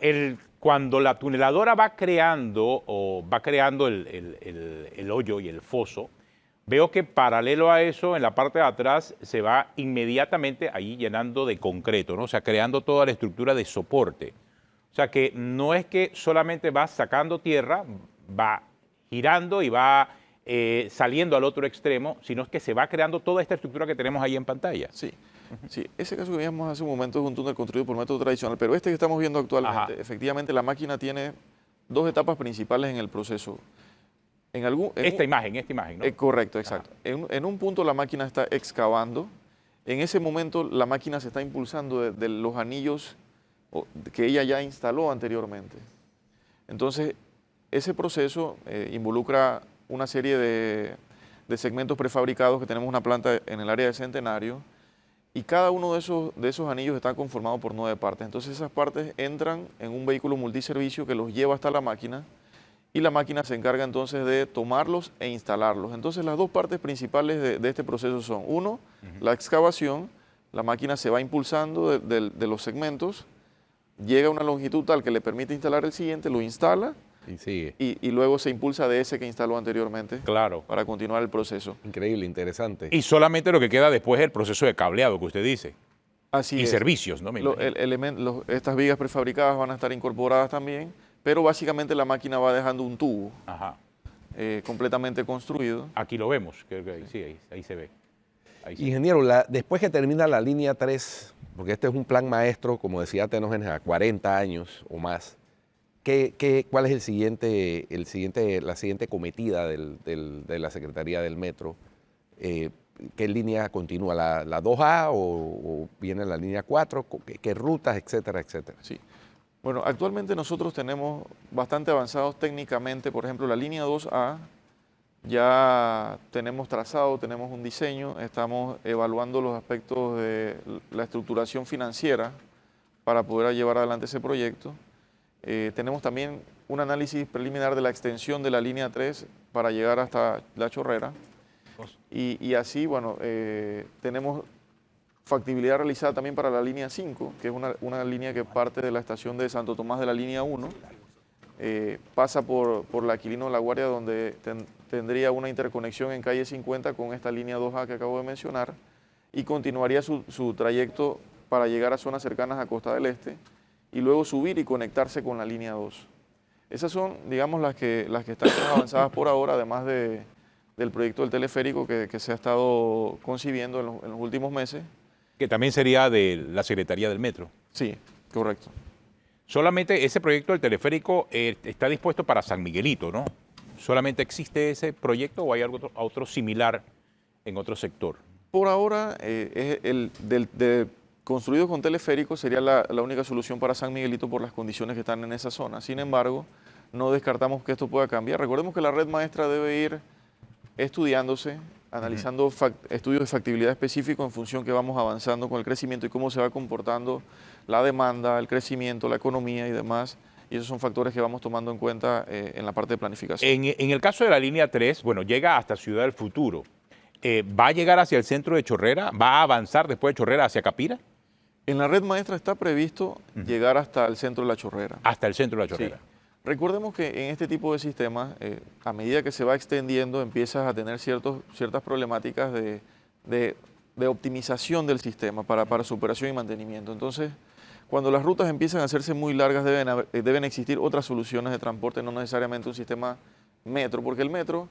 cuando la tuneladora va creando el hoyo y el foso, veo que paralelo a eso, en la parte de atrás, se va inmediatamente ahí llenando de concreto, ¿no? O sea, creando toda la estructura de soporte. O sea, que no es que solamente va sacando tierra, va girando y va saliendo al otro extremo, sino es que se va creando toda esta estructura que tenemos ahí en pantalla. Sí, sí. Ese caso que veíamos hace un momento es un túnel construido por método tradicional, pero este que estamos viendo actualmente, Ajá. efectivamente la máquina tiene dos etapas principales en el proceso. Esta imagen, ¿no? Correcto, exacto. En un punto la máquina está excavando, en ese momento la máquina se está impulsando de los anillos que ella ya instaló anteriormente. Entonces, ese proceso involucra una serie de segmentos prefabricados que tenemos una planta en el área de Centenario y cada uno de esos anillos está conformado por 9 partes. Entonces esas partes entran en un vehículo multiservicio que los lleva hasta la máquina y la máquina se encarga entonces de tomarlos e instalarlos. Entonces las dos partes principales de este proceso son, uno, la excavación, la máquina se va impulsando de los segmentos, llega a una longitud tal que le permite instalar el siguiente, lo instala Y sigue. y luego se impulsa de ese que instaló anteriormente Claro. para continuar el proceso. Increíble, interesante. Y solamente lo que queda después es el proceso de cableado que usted dice. Así Y es. servicios, ¿no? Me imagino. Estas vigas prefabricadas van a estar incorporadas también, pero básicamente la máquina va dejando un tubo Ajá. completamente construido. Aquí lo vemos. Creo que sí, ahí se ve. Ahí se ve. Ingeniero, después que termina la línea 3, porque este es un plan maestro, como decía Tenógenes, a 40 años o más, ¿cuál es la siguiente cometida de la Secretaría del Metro? ¿Qué línea continúa? ¿La 2A o viene la línea 4? ¿Qué rutas, etcétera, etcétera? Sí. Bueno, actualmente nosotros tenemos bastante avanzados técnicamente, por ejemplo, la línea 2A, ya tenemos trazado, tenemos un diseño, estamos evaluando los aspectos de la estructuración financiera para poder llevar adelante ese proyecto. Tenemos también un análisis preliminar de la extensión de la línea 3 para llegar hasta La Chorrera. Y así, bueno, tenemos factibilidad realizada también para la línea 5, que es una línea que parte de la estación de Santo Tomás de la línea 1, pasa por la Aquilino La Guardia, donde tendría una interconexión en calle 50 con esta línea 2A que acabo de mencionar, y continuaría su trayecto para llegar a zonas cercanas a Costa del Este, y luego subir y conectarse con la línea 2. Esas son, digamos, las que están más avanzadas por ahora, además del proyecto del teleférico que se ha estado concibiendo en los últimos meses. Que también sería de la Secretaría del Metro. Sí, correcto. Solamente ese proyecto del teleférico está dispuesto para San Miguelito, ¿no? ¿Solamente existe ese proyecto o hay otro similar en otro sector? Por ahora, construido con teleférico sería la única solución para San Miguelito por las condiciones que están en esa zona. Sin embargo, no descartamos que esto pueda cambiar. Recordemos que la red maestra debe ir estudiándose, analizando estudios de factibilidad específicos en función que vamos avanzando con el crecimiento y cómo se va comportando la demanda, el crecimiento, la economía y demás. Y esos son factores que vamos tomando en cuenta en la parte de planificación. En el caso de la línea 3, bueno, llega hasta Ciudad del Futuro. ¿Va a llegar hacia el centro de Chorrera? ¿Va a avanzar después de Chorrera hacia Capira? En la red maestra está previsto llegar hasta el centro de La Chorrera. Hasta el centro de La Chorrera. Sí. Recordemos que en este tipo de sistemas, a medida que se va extendiendo, empiezas a tener ciertas problemáticas de optimización del sistema para su operación y mantenimiento. Entonces, cuando las rutas empiezan a hacerse muy largas, deben existir otras soluciones de transporte, no necesariamente un sistema metro, porque el metro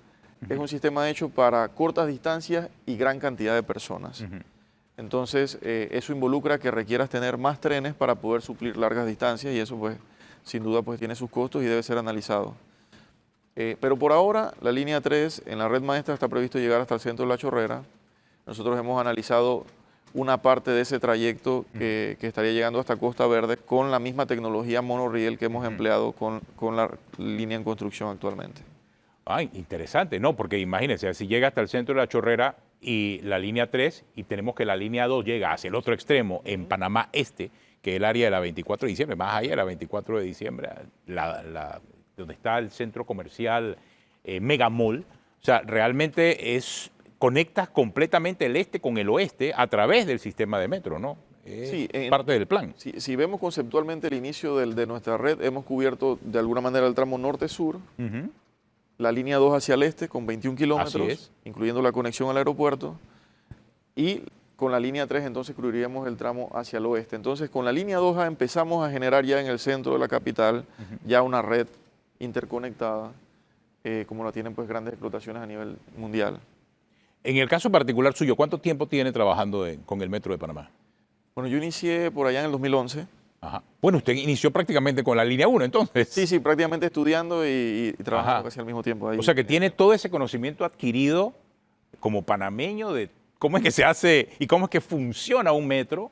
es un sistema hecho para cortas distancias y gran cantidad de personas. Entonces, eso involucra que requieras tener más trenes para poder suplir largas distancias y eso, pues, sin duda, pues, tiene sus costos y debe ser analizado. Pero por ahora, la línea 3 en la red maestra está previsto llegar hasta el centro de La Chorrera. Nosotros hemos analizado una parte de ese trayecto que estaría llegando hasta Costa Verde con la misma tecnología monorriel que hemos empleado con la línea en construcción actualmente. Ay, interesante, ¿no? Porque imagínense, si llega hasta el centro de La Chorrera y la línea 3 y tenemos que la línea 2 llega hacia el otro extremo en Panamá Este, que es el área de la 24 de diciembre, más allá de la 24 de diciembre, donde está el centro comercial Mega Mall. O sea, realmente conectas completamente el este con el oeste a través del sistema de metro, ¿no? Sí, parte del plan. Si vemos conceptualmente el inicio de nuestra red, hemos cubierto de alguna manera el tramo norte-sur, la línea 2 hacia el este con 21 kilómetros, incluyendo la conexión al aeropuerto, y con la línea 3 entonces cubriríamos el tramo hacia el oeste. Entonces con la línea 2A empezamos a generar ya en el centro de la capital ya una red interconectada como la tienen pues grandes explotaciones a nivel mundial. En el caso particular suyo, ¿cuánto tiempo tiene trabajando con el Metro de Panamá? Bueno, yo inicié por allá en el 2011. Ajá. Bueno, usted inició prácticamente con la línea 1, entonces. Sí, prácticamente estudiando y trabajando casi al mismo tiempo ahí. O sea que tiene todo ese conocimiento adquirido como panameño de cómo es que se hace y cómo es que funciona un metro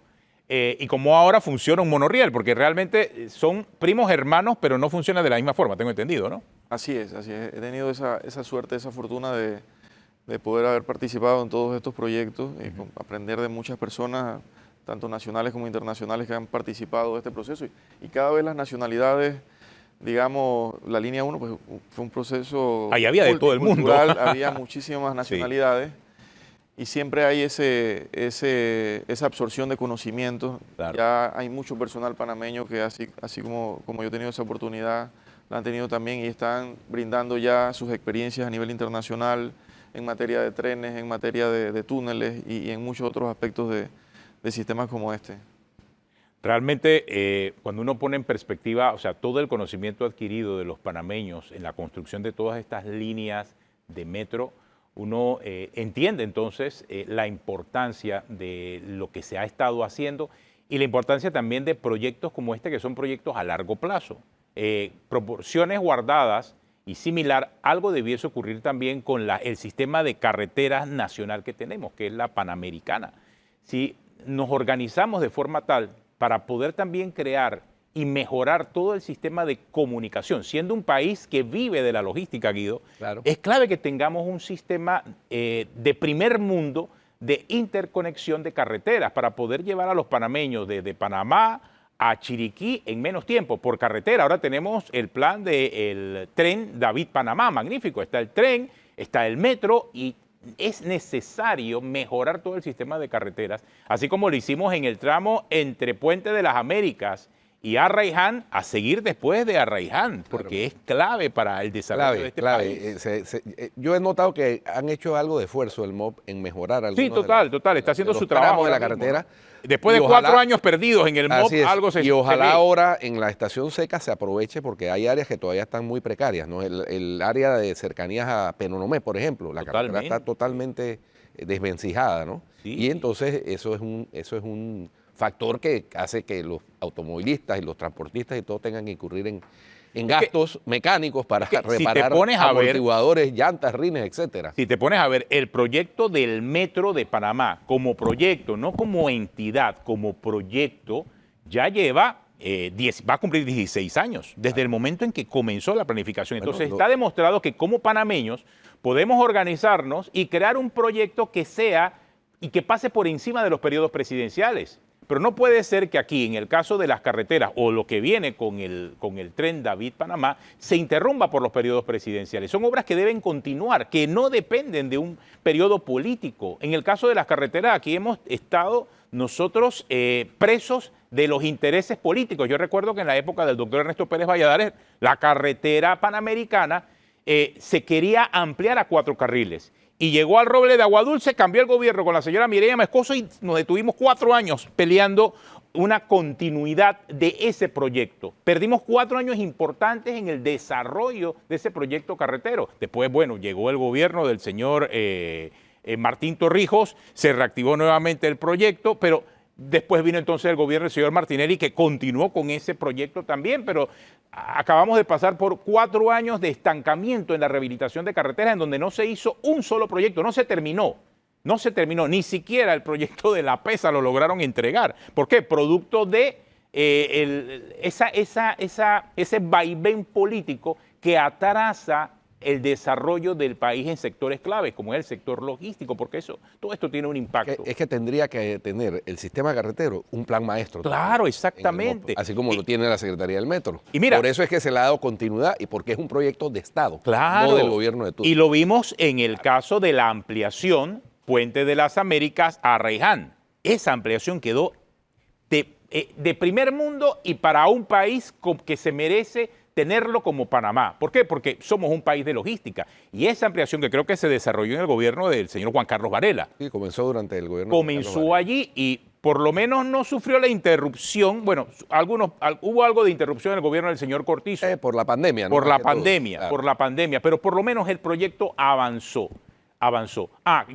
y cómo ahora funciona un monorriel, porque realmente son primos hermanos, pero no funcionan de la misma forma, tengo entendido, ¿no? Así es. He tenido esa suerte, esa fortuna de poder haber participado en todos estos proyectos, aprender de muchas personas, tanto nacionales como internacionales, que han participado de este proceso. Y cada vez las nacionalidades, digamos, la línea 1 pues, fue un proceso ahí había de todo el mundo. Había muchísimas nacionalidades. Sí. Y siempre hay esa absorción de conocimientos. Claro. Ya hay mucho personal panameño que así como yo he tenido esa oportunidad, la han tenido también y están brindando ya sus experiencias a nivel internacional en materia de trenes, en materia de túneles y en muchos otros aspectos de sistemas como este. Realmente, cuando uno pone en perspectiva, o sea, todo el conocimiento adquirido de los panameños en la construcción de todas estas líneas de metro, uno entiende entonces la importancia de lo que se ha estado haciendo y la importancia también de proyectos como este, que son proyectos a largo plazo. Proporciones guardadas y similar, algo debiese ocurrir también con el sistema de carreteras nacional que tenemos, que es la Panamericana. Si nos organizamos de forma tal para poder también crear y mejorar todo el sistema de comunicación, siendo un país que vive de la logística, Guido, claro, es clave que tengamos un sistema de primer mundo de interconexión de carreteras para poder llevar a los panameños desde Panamá a Chiriquí en menos tiempo por carretera. Ahora tenemos el plan del tren David-Panamá, magnífico. Está el tren, está el metro y es necesario mejorar todo el sistema de carreteras, así como lo hicimos en el tramo entre Puente de las Américas y Arraiján, a seguir después de Arraiján, porque es clave para el desarrollo de este país. Yo he notado que han hecho algo de esfuerzo el MOP en mejorar algunos. Sí, total, está haciendo su trabajo de la carretera. ¿No? Después de 4 años perdidos en el MOP, algo se... Y ojalá ahora en la estación seca se aproveche, porque hay áreas que todavía están muy precarias, ¿no? El área de cercanías a Penonomé, por ejemplo, la carretera está totalmente desvencijada, ¿no? Sí. Y entonces eso es un factor que hace que los automovilistas y los transportistas y todos tengan que incurrir en gastos mecánicos para reparar amortiguadores, llantas, rines, etcétera. Si te pones a ver el proyecto del Metro de Panamá como proyecto, no como entidad, como proyecto, ya lleva, va a cumplir 16 años, desde el momento en que comenzó la planificación. Entonces está demostrado que como panameños podemos organizarnos y crear un proyecto que sea y que pase por encima de los periodos presidenciales. Pero no puede ser que aquí, en el caso de las carreteras o lo que viene con el tren David-Panamá, se interrumpa por los periodos presidenciales. Son obras que deben continuar, que no dependen de un periodo político. En el caso de las carreteras, aquí hemos estado nosotros presos de los intereses políticos. Yo recuerdo que en la época del doctor Ernesto Pérez Valladares, la carretera panamericana se quería ampliar a 4 carriles. Y llegó al Roble de Aguadulce, cambió el gobierno con la señora Mireya Moscoso y nos detuvimos 4 años peleando una continuidad de ese proyecto. Perdimos 4 años importantes en el desarrollo de ese proyecto carretero. Después, bueno, llegó el gobierno del señor Martín Torrijos, se reactivó nuevamente el proyecto, pero después vino entonces el gobierno del señor Martinelli, que continuó con ese proyecto también, pero acabamos de pasar por 4 años de estancamiento en la rehabilitación de carreteras, en donde no se hizo un solo proyecto, no se terminó, ni siquiera el proyecto de La Pesa lo lograron entregar. ¿Por qué? Producto de ese vaivén político que atrasa el desarrollo del país en sectores claves, como es el sector logístico, porque todo esto tiene un impacto. Es que tendría que tener el sistema carretero un plan maestro. Claro, exactamente. Así como lo tiene la Secretaría del Metro. Y mira, por eso es que se le ha dado continuidad y porque es un proyecto de Estado, claro, no del gobierno de turno. Y lo vimos en el caso de la ampliación Puente de las Américas a Arraiján. Esa ampliación quedó de primer mundo y para un país que se merece tenerlo como Panamá. ¿Por qué? Porque somos un país de logística. Y esa ampliación que creo que se desarrolló en el gobierno del señor Juan Carlos Varela. Sí, comenzó durante el gobierno. Comenzó allí y por lo menos no sufrió la interrupción. Bueno, hubo algo de interrupción en el gobierno del señor Cortizo. Por la pandemia, ¿no? Por la Más que todo, pandemia, claro. por la pandemia, pero por lo menos el proyecto avanzó.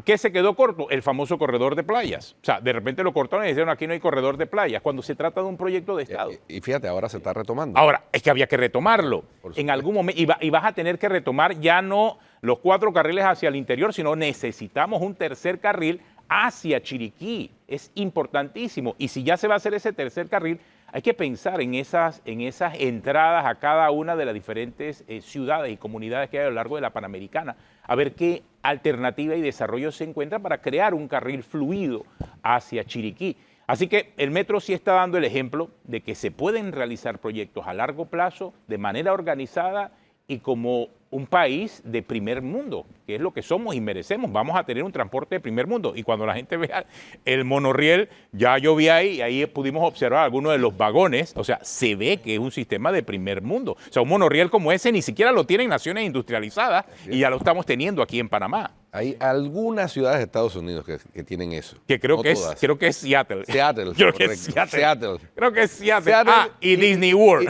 ¿Qué se quedó corto? El famoso corredor de playas. O sea, de repente lo cortaron y dijeron aquí no hay corredor de playas, cuando se trata de un proyecto de Estado. Y fíjate, ahora se está retomando. Ahora, es que había que retomarlo. Por En algún momento, y vas a tener que retomar ya no los 4 carriles hacia el interior, sino necesitamos un tercer carril hacia Chiriquí. Es importantísimo. Y si ya se va a hacer ese tercer carril, hay que pensar en esas entradas a cada una de las diferentes ciudades y comunidades que hay a lo largo de la Panamericana, a ver qué alternativa y desarrollo se encuentra para crear un carril fluido hacia Chiriquí. Así que el metro sí está dando el ejemplo de que se pueden realizar proyectos a largo plazo de manera organizada y como un país de primer mundo, que es lo que somos y merecemos. Vamos a tener un transporte de primer mundo. Y cuando la gente vea el monorriel, ya yo vi ahí pudimos observar algunos de los vagones, o sea, se ve que es un sistema de primer mundo. O sea, un monorriel como ese ni siquiera lo tienen naciones industrializadas y ya lo estamos teniendo aquí en Panamá. Hay algunas ciudades de Estados Unidos que tienen eso. Que creo no que todas. es Seattle. Seattle, Creo que correcto. es Seattle. Seattle. Creo que es Seattle. Seattle y Disney World.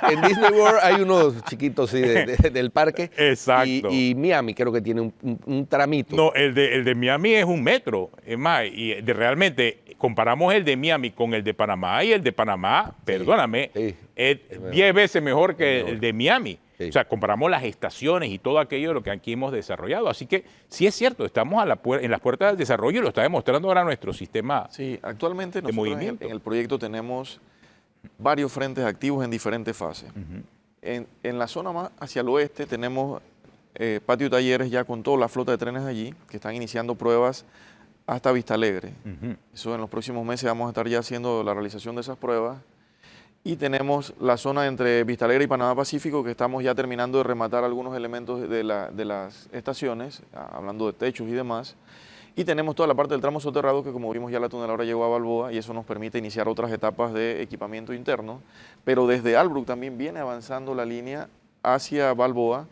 En Disney World hay unos chiquitos sí, del parque. Exacto. Y Miami creo que tiene un tramito. No, el de Miami es un metro. Es más, realmente comparamos el de Miami con el de Panamá y el de Panamá, perdóname, sí. es 10 veces mejor que mejor. el de Miami. Sí. O sea, comparamos las estaciones y todo aquello de lo que aquí hemos desarrollado. Así que sí es cierto, estamos en las puertas del desarrollo y lo está demostrando ahora nuestro sistema. Sí, actualmente nosotros movimiento. en el proyecto tenemos varios frentes activos en diferentes fases. En la zona más hacia el oeste tenemos patio de talleres ya con toda la flota de trenes allí, que están iniciando pruebas hasta Vista Alegre. Eso en los próximos meses vamos a estar ya haciendo la realización de esas pruebas. Y tenemos la zona entre Vista Alegre y Panamá Pacífico, que estamos ya terminando de rematar algunos elementos de las estaciones, hablando de techos y demás. Y tenemos toda la parte del tramo soterrado, que como vimos ya la tuneladora llegó a Balboa y eso nos permite iniciar otras etapas de equipamiento interno. Pero desde Albrook también viene avanzando la línea hacia Balboa,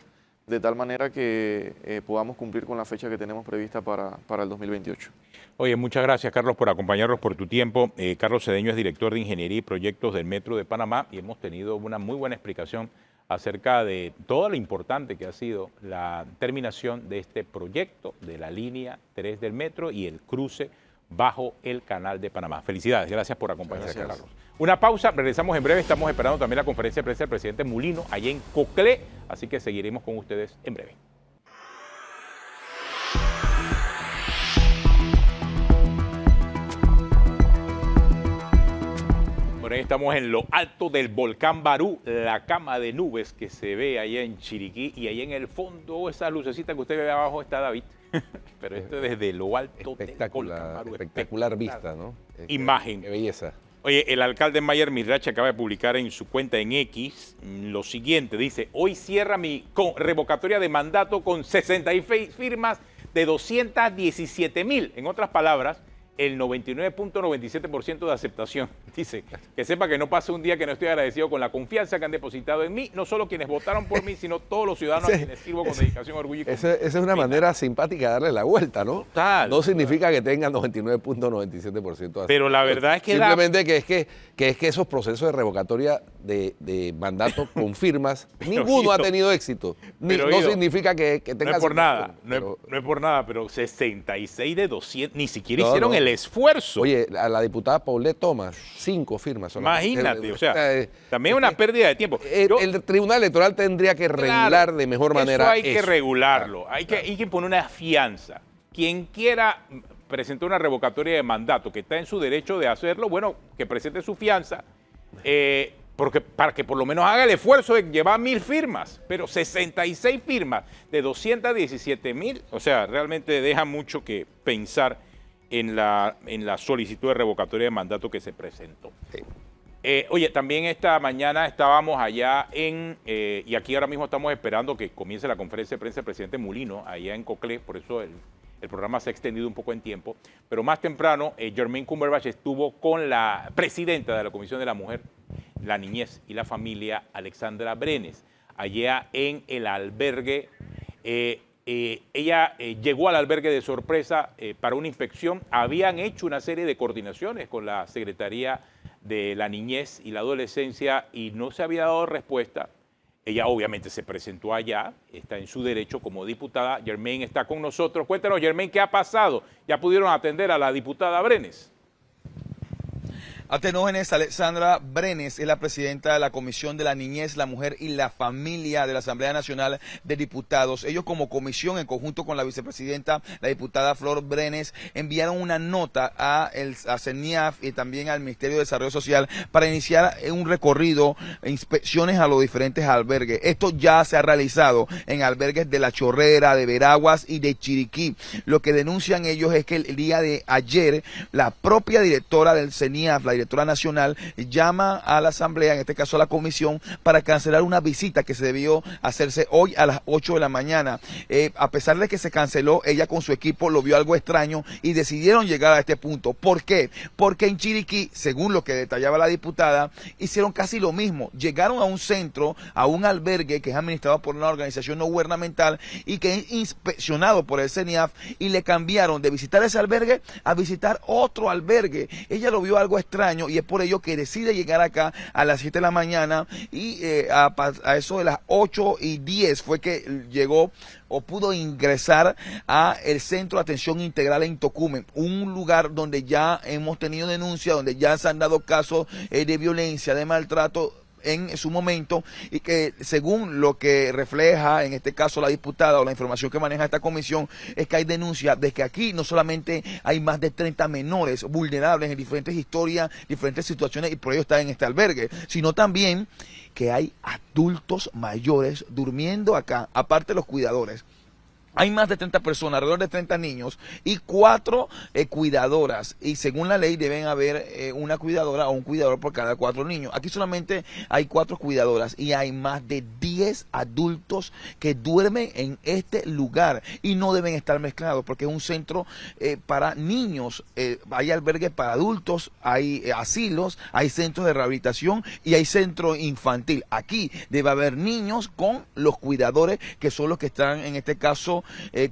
de tal manera que podamos cumplir con la fecha que tenemos prevista para el 2028. Oye, muchas gracias, Carlos, por acompañarnos, por tu tiempo. Carlos Cedeño es director de Ingeniería y Proyectos del Metro de Panamá y hemos tenido una muy buena explicación acerca de todo lo importante que ha sido la terminación de este proyecto de la línea 3 del metro y el cruce bajo el Canal de Panamá. Felicidades, gracias por acompañarnos, Gracias. Carlos. Una pausa, regresamos en breve, estamos esperando también la conferencia de prensa del presidente Mulino allá en Coclé, así que seguiremos con ustedes en breve. Bueno, ahí estamos en lo alto del volcán Barú, la cama de nubes que se ve allá en Chiriquí y ahí en el fondo, esa lucecita que usted ve abajo está David, pero esto es desde lo alto del volcán Barú. Espectacular vista, ¿no? Imagen. Qué belleza. Oye, el alcalde Mayer Mirache acaba de publicar en su cuenta en X lo siguiente, dice, hoy cierra mi revocatoria de mandato con 66 firmas de 217,000, en otras palabras, el 99.97% de aceptación. Dice, que sepa que no pase un día que no estoy agradecido con la confianza que han depositado en mí, no solo quienes votaron por mí, sino todos los ciudadanos a quienes sirvo con dedicación, orgullo y Esa es una manera simpática de darle la vuelta, ¿no? Total. No significa que tenga 99.97%. Pero la verdad es que simplemente que es que esos procesos de revocatoria de mandato con firmas, ninguno ha tenido éxito. No significa que tenga... No es por nada, pero, no es por nada, pero 66 de 200, ni siquiera hicieron el esfuerzo. Oye, a la diputada Paulette Thomas, 5 firmas. Imagínate, o sea, también es una pérdida de tiempo. El Tribunal Electoral tendría que regular de mejor manera eso. Hay que regularlo, hay que poner una fianza. Quien quiera presentar una revocatoria de mandato, que está en su derecho de hacerlo, bueno, que presente su fianza, para que por lo menos haga el esfuerzo de llevar 1,000 firmas, pero 66 firmas de 217,000, o sea, realmente deja mucho que pensar en la solicitud de revocatoria de mandato que se presentó. Sí. Oye, también esta mañana estábamos allá y aquí ahora mismo estamos esperando que comience la conferencia de prensa del presidente Mulino, allá en Coclé, por eso el programa se ha extendido un poco en tiempo, pero más temprano Jermaine Cumberbatch estuvo con la presidenta de la Comisión de la Mujer, la Niñez y la Familia, Alexandra Brenes, allá en el albergue ella llegó al albergue de sorpresa para una inspección. Habían hecho una serie de coordinaciones con la Secretaría de la Niñez y la Adolescencia y no se había dado respuesta. Ella obviamente se presentó allá, está en su derecho como diputada. Germain está con nosotros. Cuéntanos, Germain, ¿qué ha pasado? ¿Ya pudieron atender a la diputada Brenes? Atenógenes Alexandra Brenes es la presidenta de la Comisión de la Niñez, la Mujer y la Familia de la Asamblea Nacional de Diputados. Ellos como comisión, en conjunto con la vicepresidenta, la diputada Flor Brenes, enviaron una nota a CENIAF y también al Ministerio de Desarrollo Social para iniciar un recorrido, inspecciones a los diferentes albergues. Esto ya se ha realizado en albergues de La Chorrera, de Veraguas y de Chiriquí. Lo que denuncian ellos es que el día de ayer, la propia directora del CENIAF, la directora nacional, llama a la asamblea, en este caso a la comisión, para cancelar una visita que se debió hacerse hoy a las 8 de la mañana. A pesar de que se canceló, ella con su equipo lo vio algo extraño y decidieron llegar a este punto. ¿Por qué? Porque en Chiriquí, según lo que detallaba la diputada, hicieron casi lo mismo. Llegaron a un centro, a un albergue que es administrado por una organización no gubernamental y que es inspeccionado por el CENIAF, y le cambiaron de visitar ese albergue a visitar otro albergue. Ella lo vio algo extraño y es por ello que decide llegar acá a las 7 de la mañana y a eso de las 8:10 fue que llegó o pudo ingresar a el Centro de Atención Integral en Tocumen, un lugar donde ya hemos tenido denuncias, donde ya se han dado casos de violencia, de maltrato en su momento, y que según lo que refleja en este caso la diputada o la información que maneja esta comisión, es que hay denuncias de que aquí no solamente hay más de 30 menores vulnerables en diferentes historias, diferentes situaciones, y por ello están en este albergue, sino también que hay adultos mayores durmiendo acá, aparte de los cuidadores. Hay más de 30 personas, alrededor de 30 niños y 4 cuidadoras. Y según la ley deben haber una cuidadora o un cuidador por cada 4 niños. Aquí solamente hay 4 cuidadoras y hay más de 10 adultos que duermen en este lugar. Y no deben estar mezclados porque es un centro para niños. Hay albergues para adultos, hay asilos, hay centros de rehabilitación y hay centro infantil. Aquí debe haber niños con los cuidadores, que son los que están en este caso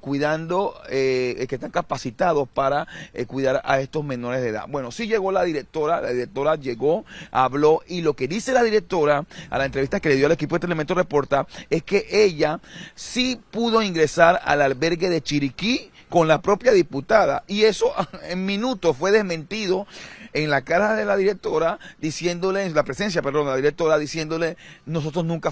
cuidando, que están capacitados para cuidar a estos menores de edad. Bueno, sí llegó la directora llegó, habló, y lo que dice la directora a la entrevista que le dio al equipo de Telemetro Reporta es que ella sí pudo ingresar al albergue de Chiriquí con la propia diputada, y eso en minutos fue desmentido en la cara de la directora, diciéndole, en la presencia, perdón, de la directora, diciéndole: nosotros nunca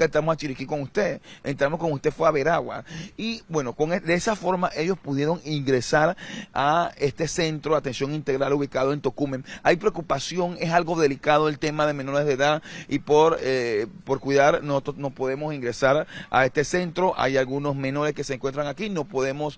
entramos a Chiriquí con usted, entramos con usted fue a Veragua. Y bueno, de esa forma ellos pudieron ingresar a este centro de atención integral ubicado en Tocumen. Hay preocupación, es algo delicado el tema de menores de edad, y por cuidar nosotros no podemos ingresar a este centro. Hay algunos menores que se encuentran aquí, no podemos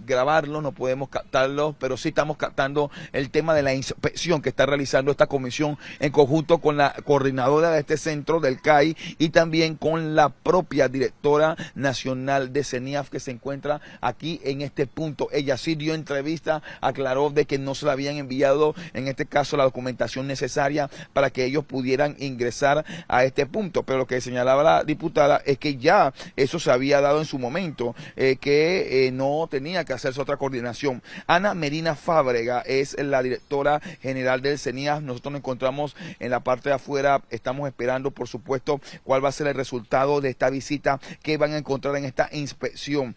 grabarlos, no podemos captarlos, pero sí estamos captando el tema de la inspección que está realizando esta comisión en conjunto con la coordinadora de este centro del CAI y también con la propia directora nacional de CENIAF, que se encuentra aquí en este punto. Ella sí dio entrevista, aclaró de que no se le habían enviado en este caso la documentación necesaria para que ellos pudieran ingresar a este punto, pero lo que señalaba la diputada es que ya eso se había dado en su momento, que no tenía que hacerse otra coordinación. Ana Merina Fábrega es la directora general del CENIAF. Nosotros nos encontramos en la parte de afuera, estamos esperando por supuesto cuál va a ser el resultado de esta visita que van a encontrar en esta inspección.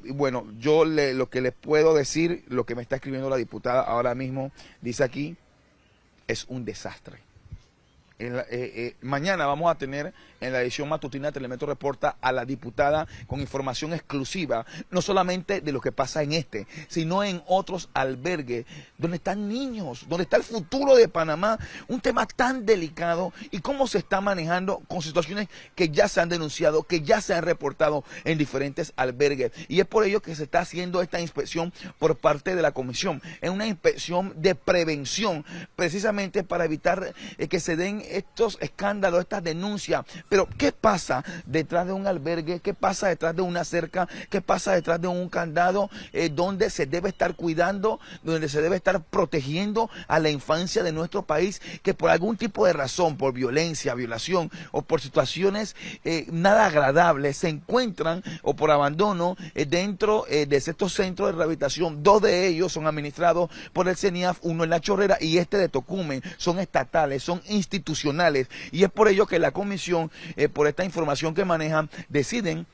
Bueno, yo lo que les puedo decir, lo que me está escribiendo la diputada ahora mismo, dice aquí, es un desastre. Mañana vamos a tener en la edición matutina de Telemetro Reporta a la diputada con información exclusiva, no solamente de lo que pasa en este, sino en otros albergues, donde están niños, donde está el futuro de Panamá, un tema tan delicado, y cómo se está manejando con situaciones que ya se han denunciado, que ya se han reportado en diferentes albergues. Y es por ello que se está haciendo esta inspección por parte de la comisión. Es una inspección de prevención, precisamente para evitar que se den estos escándalos, estas denuncias. Pero ¿qué pasa detrás de un albergue? ¿Qué pasa detrás de una cerca? ¿Qué pasa detrás de un candado donde se debe estar cuidando, donde se debe estar protegiendo a la infancia de nuestro país, que por algún tipo de razón, por violencia, violación o por situaciones nada agradables se encuentran o por abandono dentro de estos centros de rehabilitación? Dos de ellos son administrados por el CENIAF, uno en La Chorrera y este de Tocumen. Son estatales, son institucionales, y es por ello que la comisión, por esta información que manejan, deciden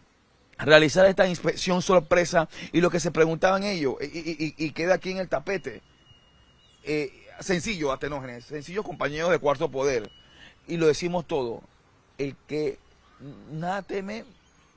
realizar esta inspección sorpresa. Y lo que se preguntaban ellos, y queda aquí en el tapete, sencillo, Atenógenes, sencillo, compañeros de Cuarto Poder, y lo decimos todo: el que nada teme,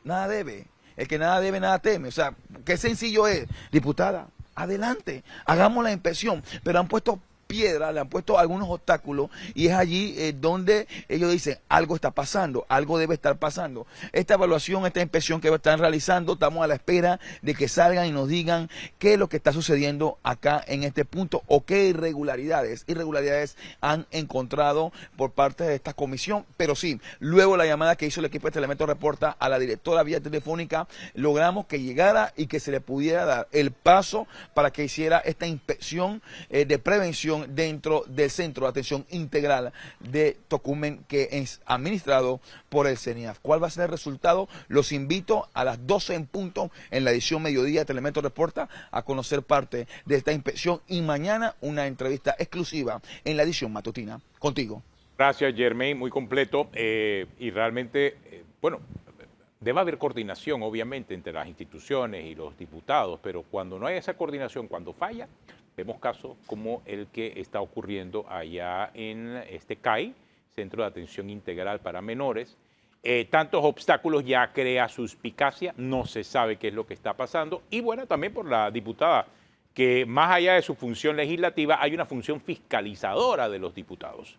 nada debe. El que nada debe, nada teme. O sea, qué sencillo es. Diputada, adelante, hagamos la inspección. Pero han puesto piedra, le han puesto algunos obstáculos, y es allí donde ellos dicen: algo está pasando, algo debe estar pasando. Esta evaluación, esta inspección que están realizando, estamos a la espera de que salgan y nos digan qué es lo que está sucediendo acá en este punto, o qué irregularidades han encontrado por parte de esta comisión. Pero sí, luego la llamada que hizo el equipo de Telemetro Reporta a la directora vía telefónica, logramos que llegara y que se le pudiera dar el paso para que hiciera esta inspección de prevención dentro del Centro de Atención Integral de Tocumen, que es administrado por el CENIAF. ¿Cuál va a ser el resultado? Los invito a las 12 en punto en la edición mediodía de Telemetro Reporta a conocer parte de esta inspección, y mañana una entrevista exclusiva en la edición matutina. Contigo. Gracias, Germain, muy completo, y realmente, bueno, debe haber coordinación, obviamente, entre las instituciones y los diputados, pero cuando no hay esa coordinación, cuando falla, vemos casos como el que está ocurriendo allá en este CAI, Centro de Atención Integral para Menores. Tantos obstáculos ya crea suspicacia, no se sabe qué es lo que está pasando. Y bueno, también por la diputada, que más allá de su función legislativa, hay una función fiscalizadora de los diputados.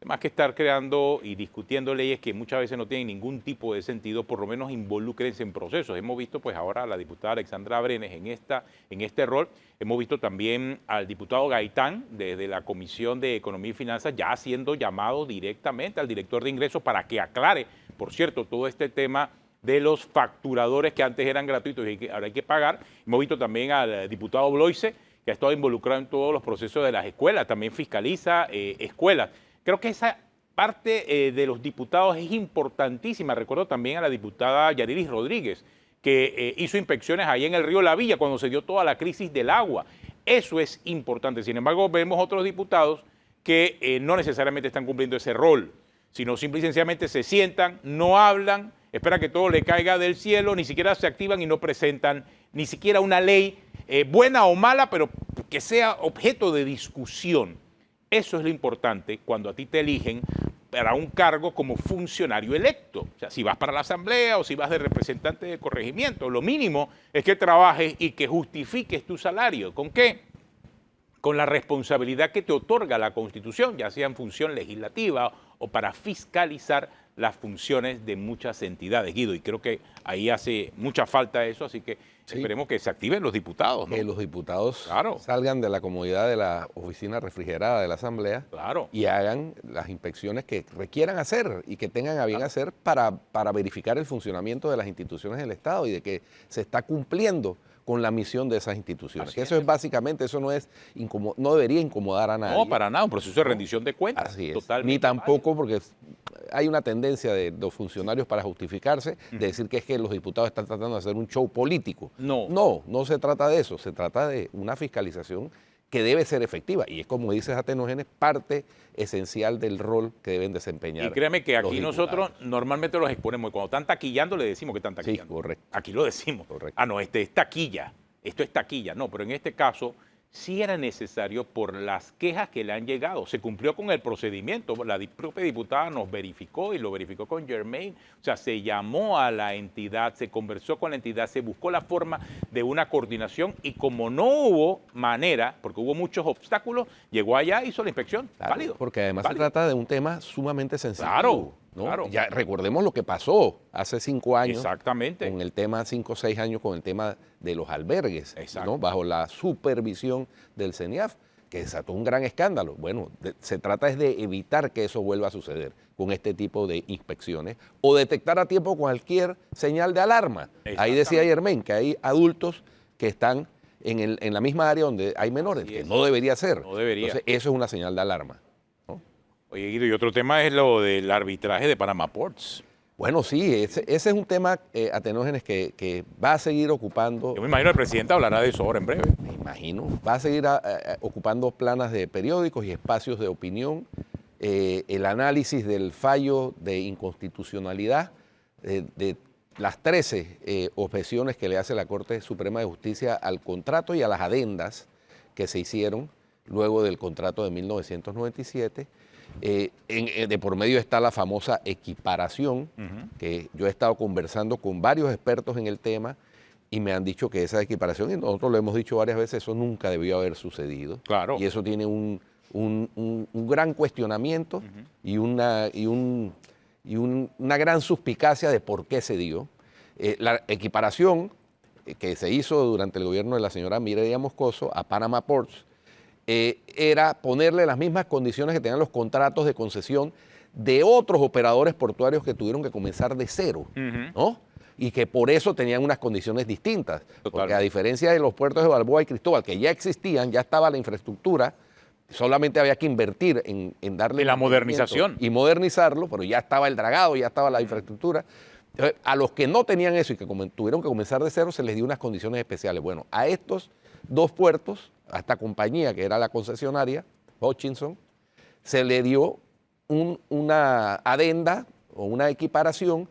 Más que estar creando y discutiendo leyes que muchas veces no tienen ningún tipo de sentido, por lo menos involúcrense en procesos. Hemos visto pues ahora a la diputada Alexandra Brenes en este rol. Hemos visto también al diputado Gaitán desde la Comisión de Economía y Finanzas ya siendo llamado directamente al director de ingresos para que aclare, por cierto, todo este tema de los facturadores que antes eran gratuitos y que ahora hay que pagar. Hemos visto también al diputado Bloise, que ha estado involucrado en todos los procesos de las escuelas, también fiscaliza escuelas. Creo que esa parte de los diputados es importantísima. Recuerdo también a la diputada Yarilis Rodríguez, que hizo inspecciones ahí en el río La Villa cuando se dio toda la crisis del agua. Eso es importante. Sin embargo, vemos otros diputados que no necesariamente están cumpliendo ese rol, sino simple y sencillamente se sientan, no hablan, esperan que todo le caiga del cielo, ni siquiera se activan y no presentan ni siquiera una ley buena o mala, pero que sea objeto de discusión. Eso es lo importante cuando a ti te eligen para un cargo como funcionario electo. O sea, si vas para la asamblea o si vas de representante de corregimiento, lo mínimo es que trabajes y que justifiques tu salario. ¿Con qué? Con la responsabilidad que te otorga la Constitución, ya sea en función legislativa o para fiscalizar las funciones de muchas entidades, Guido, y creo que ahí hace mucha falta eso, así que sí, esperemos que se activen los diputados, ¿no? Que los diputados salgan de la comodidad de la oficina refrigerada de la Asamblea y hagan las inspecciones que requieran hacer y que tengan a bien hacer para verificar el funcionamiento de las instituciones del Estado y de que se está cumpliendo con la misión de esas instituciones. Que eso es básicamente, eso no debería incomodar a nadie. No, para nada, un proceso de rendición de cuentas. Así es. Totalmente. Ni tampoco porque hay una tendencia de los funcionarios para justificarse, de decir que es que los diputados están tratando de hacer un show político. No se trata de eso, se trata de una fiscalización que debe ser efectiva. Y es, como dices, Atenógenes, parte esencial del rol que deben desempeñar. Y créeme que aquí nosotros normalmente los exponemos. Y cuando están taquillando, le decimos que están taquillando. Sí, correcto. Aquí lo decimos. Correcto. Ah, no, este es taquilla. Esto es taquilla. No, pero en este caso sí era necesario por las quejas que le han llegado. Se cumplió con el procedimiento. La propia diputada nos verificó y lo verificó con Germain. O sea, se llamó a la entidad, se conversó con la entidad, se buscó la forma de una coordinación y como no hubo manera, porque hubo muchos obstáculos, llegó allá, hizo la inspección. Claro, válido. Porque además se trata de un tema sumamente sensible. Claro. ¿no? Claro. Ya recordemos lo que pasó hace 5 años. Exactamente. Con el tema, 5 o 6 años, con el tema de los albergues, exacto, ¿no? Bajo la supervisión del CENIAF, que desató un gran escándalo. Bueno, se trata es de evitar que eso vuelva a suceder con este tipo de inspecciones o detectar a tiempo cualquier señal de alarma. Ahí decía Germán que hay adultos que están en la misma área donde hay menores, que no debería ser. No debería. Entonces, eso es una señal de alarma, ¿no? Oye, Guido, y otro tema es lo del arbitraje de Panama Ports. Bueno, sí, ese es un tema, Atenógenes, que va a seguir ocupando. Yo me imagino que el presidente hablará de eso ahora en breve. Me imagino, va a seguir ocupando planas de periódicos y espacios de opinión. El análisis del fallo de inconstitucionalidad de las 13 objeciones que le hace la Corte Suprema de Justicia al contrato y a las adendas que se hicieron luego del contrato de 1997. De por medio está la famosa equiparación, que yo he estado conversando con varios expertos en el tema y me han dicho que esa equiparación, y nosotros lo hemos dicho varias veces, eso nunca debió haber sucedido. Claro. Y eso tiene un gran cuestionamiento y una gran suspicacia de por qué se dio. La equiparación que se hizo durante el gobierno de la señora Mireya Moscoso a Panama Ports era ponerle las mismas condiciones que tenían los contratos de concesión de otros operadores portuarios que tuvieron que comenzar de cero, ¿no? Y que por eso tenían unas condiciones distintas. Total. Porque a diferencia de los puertos de Balboa y Cristóbal, que ya existían, ya estaba la infraestructura, solamente había que invertir en darle... En la modernización. Y modernizarlo, pero ya estaba el dragado, ya estaba la infraestructura. Entonces, a los que no tenían eso y que tuvieron que comenzar de cero, se les dio unas condiciones especiales. Bueno, a estos dos puertos, a esta compañía que era la concesionaria, Hutchinson, se le dio una adenda o una equiparación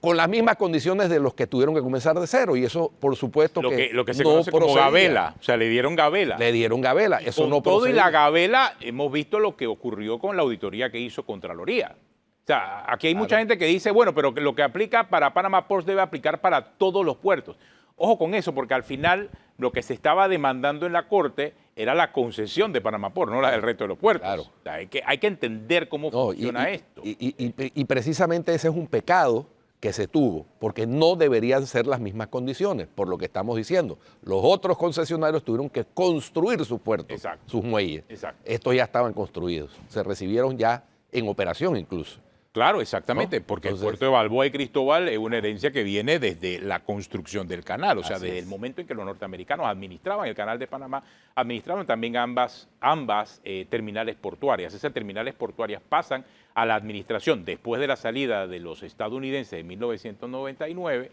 con las mismas condiciones de los que tuvieron que comenzar de cero. Y eso, por supuesto, Lo que se no conoce como procedía. gabela. O sea, le dieron gabela. Le dieron gabela. Eso Con no todo y procedía. la gabela, hemos visto lo que ocurrió con la auditoría que hizo Contraloría. O sea, aquí hay mucha gente que dice, bueno, pero que lo que aplica para Panama Ports debe aplicar para todos los puertos. Ojo con eso, porque al final lo que se estaba demandando en la Corte era la concesión de Panama Ports, no la del resto de los puertos. Claro. O sea, hay que entender cómo funciona esto. Y precisamente ese es un pecado que se tuvo, porque no deberían ser las mismas condiciones, por lo que estamos diciendo. Los otros concesionarios tuvieron que construir sus puertos, Exacto. sus muelles. Exacto. Estos ya estaban construidos, se recibieron ya en operación incluso. Claro, exactamente, ¿No? porque Entonces, el puerto de Balboa y Cristóbal es una herencia que viene desde la construcción del canal, o sea, Así desde es. el momento en que los norteamericanos administraban el canal de Panamá, administraban también ambas terminales portuarias. Esas terminales portuarias pasan a la administración después de la salida de los estadounidenses en 1999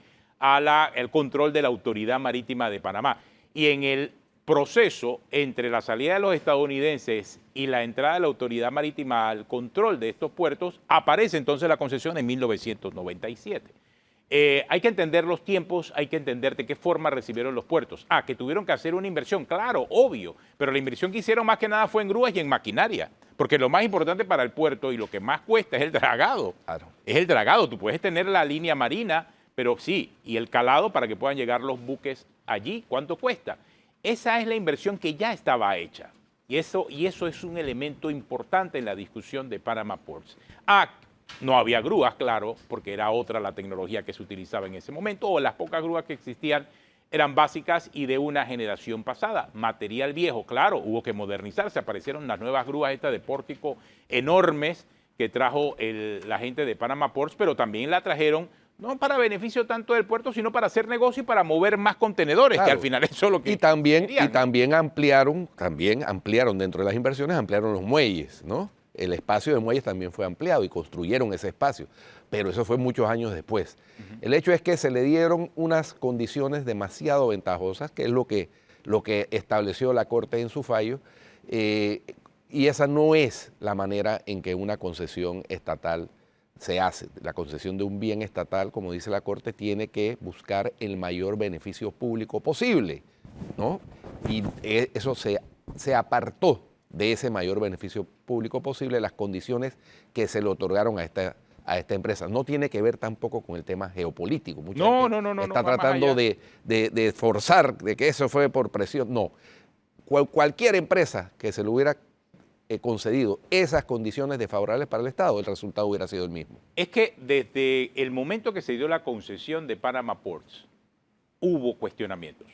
el control de la Autoridad Marítima de Panamá. Y en el proceso entre la salida de los estadounidenses y la entrada de la Autoridad Marítima al control de estos puertos, aparece entonces la concesión en 1997. Hay que entender los tiempos, hay que entender de qué forma recibieron los puertos. Que tuvieron que hacer una inversión, claro, obvio, pero la inversión que hicieron más que nada fue en grúas y en maquinaria, porque lo más importante para el puerto y lo que más cuesta es el dragado. Claro. Es el dragado, tú puedes tener la línea marina, pero sí, y el calado para que puedan llegar los buques allí, ¿cuánto cuesta? Esa es la inversión que ya estaba hecha. Y eso es un elemento importante en la discusión de Panama Ports. No había grúas, claro, porque era otra la tecnología que se utilizaba en ese momento, o las pocas grúas que existían eran básicas y de una generación pasada. Material viejo, claro, hubo que modernizarse. Aparecieron las nuevas grúas estas de pórtico enormes que trajo la gente de Panama Ports, pero también la trajeron no para beneficio tanto del puerto, sino para hacer negocio y para mover más contenedores, Claro. que al final eso es lo que Y también querían. ampliaron dentro de las inversiones, ampliaron los muelles, ¿no? El espacio de muelles también fue ampliado y construyeron ese espacio, pero eso fue muchos años después. El hecho es que se le dieron unas condiciones demasiado ventajosas, que es lo que estableció la Corte en su fallo, y esa no es la manera en que una concesión estatal se hace. La concesión de un bien estatal, como dice la Corte, tiene que buscar el mayor beneficio público posible, ¿no? Y eso se apartó de ese mayor beneficio público posible las condiciones que se le otorgaron a esta empresa. No tiene que ver tampoco con el tema geopolítico. Mucha gente está va más tratando allá. de forzar de que eso fue por presión. No. Cualquier empresa que se le hubiera concedido esas condiciones desfavorables para el Estado, el resultado hubiera sido el mismo. Es que desde el momento que se dio la concesión de Panama Ports, hubo cuestionamientos.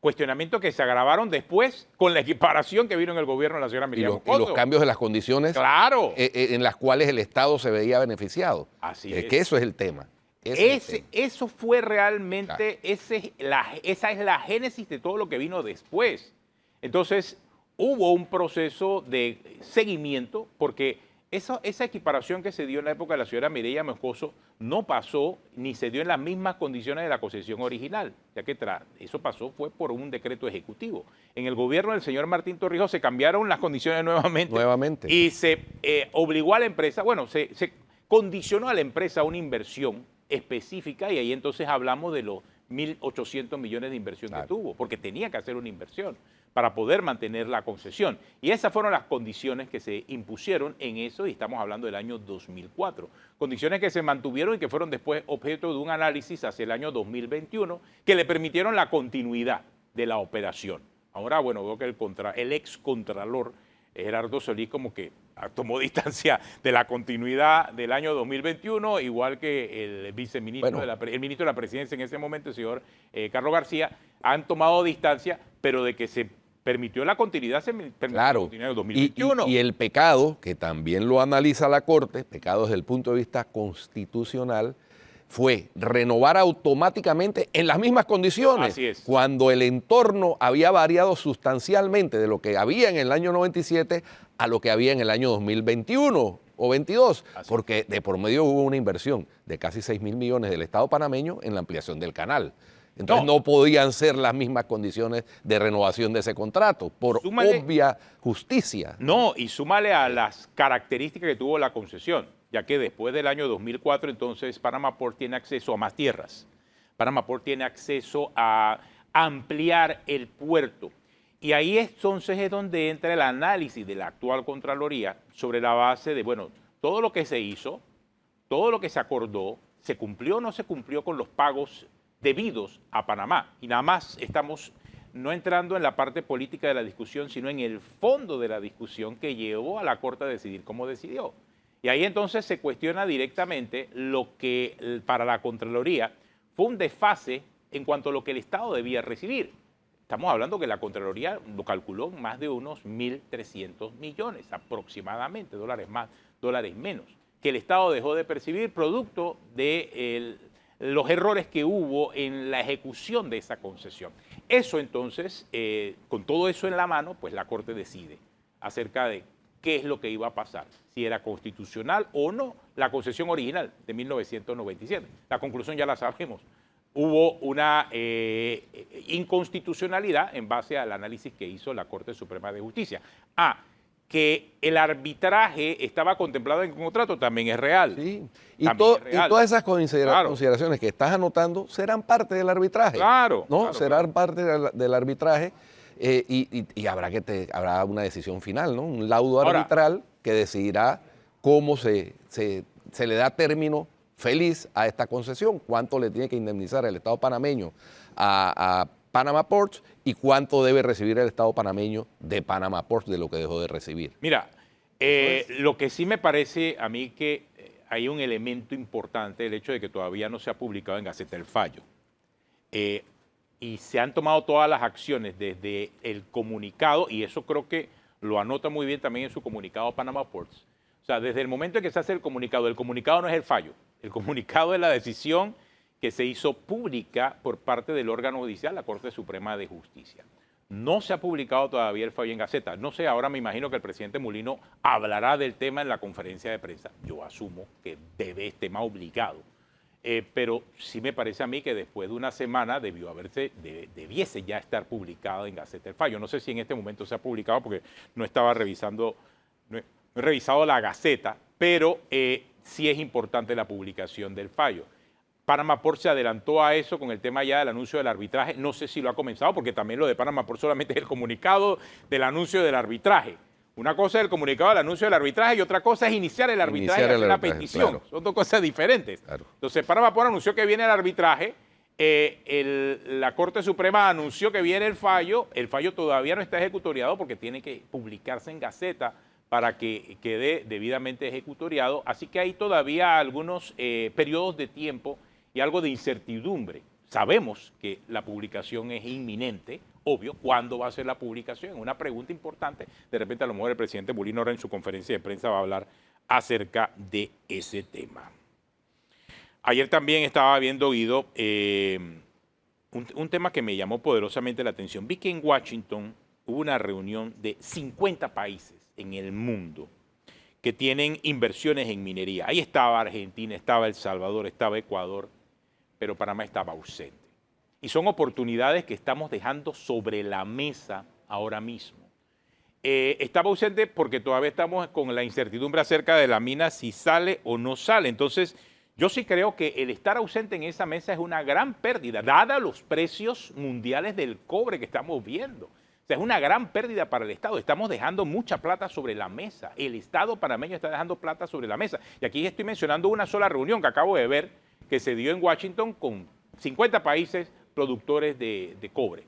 Cuestionamientos que se agravaron después con la equiparación que vino en el gobierno de la señora Y Miriam los, y los Moscoso. cambios de las condiciones Claro. en las cuales el Estado se veía beneficiado. Así Es es. que eso es el tema. Ese es el tema. Eso fue realmente, esa es la génesis de todo lo que vino después. Entonces, hubo un proceso de seguimiento porque esa equiparación que se dio en la época de la señora Mireya Moscoso no pasó ni se dio en las mismas condiciones de la concesión original, ya que eso pasó fue por un decreto ejecutivo. En el gobierno del señor Martín Torrijos se cambiaron las condiciones nuevamente. Y se obligó a la empresa, bueno, se condicionó a la empresa a una inversión específica y ahí entonces hablamos de los 1.800 millones de inversión que tuvo, porque tenía que hacer una inversión para poder mantener la concesión. Y esas fueron las condiciones que se impusieron en eso, y estamos hablando del año 2004. Condiciones que se mantuvieron y que fueron después objeto de un análisis hacia el año 2021, que le permitieron la continuidad de la operación. Ahora, bueno, veo que el ex contralor Gerardo Solís como que tomó distancia de la continuidad del año 2021, igual que el viceministro, el ministro de la presidencia en ese momento, el señor Carlos García, han tomado distancia, pero de que se permitió la continuidad, se permitió la continuidad en el 2021. Y el pecado, que también lo analiza la Corte, pecado desde el punto de vista constitucional, fue renovar automáticamente en las mismas condiciones, Así es. cuando el entorno había variado sustancialmente de lo que había en el año 97 a lo que había en el año 2021 o 22, porque de por medio hubo una inversión de casi 6.000 millones del Estado panameño en la ampliación del canal. Entonces no podían ser las mismas condiciones de renovación de ese contrato, por obvia justicia. No, y súmale a las características que tuvo la concesión, ya que después del año 2004 entonces Panama Port tiene acceso a más tierras. Panama Port tiene acceso a ampliar el puerto. Y ahí entonces es donde entra el análisis de la actual Contraloría sobre la base de, bueno, todo lo que se hizo, todo lo que se acordó, ¿se cumplió o no se cumplió con los pagos debidos a Panamá? Y nada más estamos no entrando en la parte política de la discusión, sino en el fondo de la discusión que llevó a la Corte a decidir cómo decidió. Y ahí entonces se cuestiona directamente lo que para la Contraloría fue un desfase en cuanto a lo que el Estado debía recibir. Estamos hablando que la Contraloría lo calculó en más de unos 1.300 millones aproximadamente, dólares más, dólares menos, que el Estado dejó de percibir producto de los errores que hubo en la ejecución de esa concesión. Eso entonces, con todo eso en la mano, pues la Corte decide acerca de qué es lo que iba a pasar, si era constitucional o no la concesión original de 1997. La conclusión ya la sabemos. Hubo una inconstitucionalidad en base al análisis que hizo la Corte Suprema de Justicia. Que el arbitraje estaba contemplado en el contrato también es real. Sí. Y todas esas consideraciones que estás anotando serán parte del arbitraje. Claro. ¿No? Claro, serán parte del arbitraje y habrá una decisión final, ¿no? Un laudo arbitral que decidirá cómo se le da término feliz a esta concesión, cuánto le tiene que indemnizar el Estado panameño a Panama Ports y cuánto debe recibir el Estado panameño de Panama Ports de lo que dejó de recibir. Mira, lo que sí me parece a mí que hay un elemento importante, el hecho de que todavía no se ha publicado en Gaceta el fallo. Y se han tomado todas las acciones desde el comunicado, y eso creo que lo anota muy bien también en su comunicado Panama Ports. O sea, desde el momento en que se hace el comunicado no es el fallo, el comunicado es la decisión que se hizo pública por parte del órgano judicial, la Corte Suprema de Justicia. No se ha publicado todavía el fallo en Gaceta. No sé, ahora me imagino que el presidente Mulino hablará del tema en la conferencia de prensa. Yo asumo que es tema obligado. Pero sí me parece a mí que después de una semana debiese ya estar publicado en Gaceta el fallo. No sé si en este momento se ha publicado porque no estaba revisando, no he revisado la Gaceta, pero sí es importante la publicación del fallo. Panama Port se adelantó a eso con el tema ya del anuncio del arbitraje. No sé si lo ha comenzado, porque también lo de Panama Port solamente es el comunicado del anuncio del arbitraje. Una cosa es el comunicado del anuncio del arbitraje y otra cosa es iniciar el arbitraje y hacer la petición. Claro. Son dos cosas diferentes. Claro. Entonces, Panama Port anunció que viene el arbitraje, la Corte Suprema anunció que viene el fallo todavía no está ejecutoriado porque tiene que publicarse en Gaceta para que quede debidamente ejecutoriado. Así que hay todavía algunos periodos de tiempo y algo de incertidumbre. Sabemos que la publicación es inminente, obvio, ¿cuándo va a ser la publicación? Una pregunta importante. De repente a lo mejor el presidente Mulino ahora en su conferencia de prensa va a hablar acerca de ese tema. Ayer también estaba viendo, Guido, un tema que me llamó poderosamente la atención. Vi que en Washington hubo una reunión de 50 países en el mundo que tienen inversiones en minería. Ahí estaba Argentina, estaba El Salvador, estaba Ecuador, pero Panamá estaba ausente. Y son oportunidades que estamos dejando sobre la mesa ahora mismo. Estaba ausente porque todavía estamos con la incertidumbre acerca de la mina, si sale o no sale. Entonces, yo sí creo que el estar ausente en esa mesa es una gran pérdida, dada los precios mundiales del cobre que estamos viendo. O sea, es una gran pérdida para el Estado. Estamos dejando mucha plata sobre la mesa. El Estado panameño está dejando plata sobre la mesa. Y aquí estoy mencionando una sola reunión que acabo de ver que se dio en Washington con 50 países productores de cobre.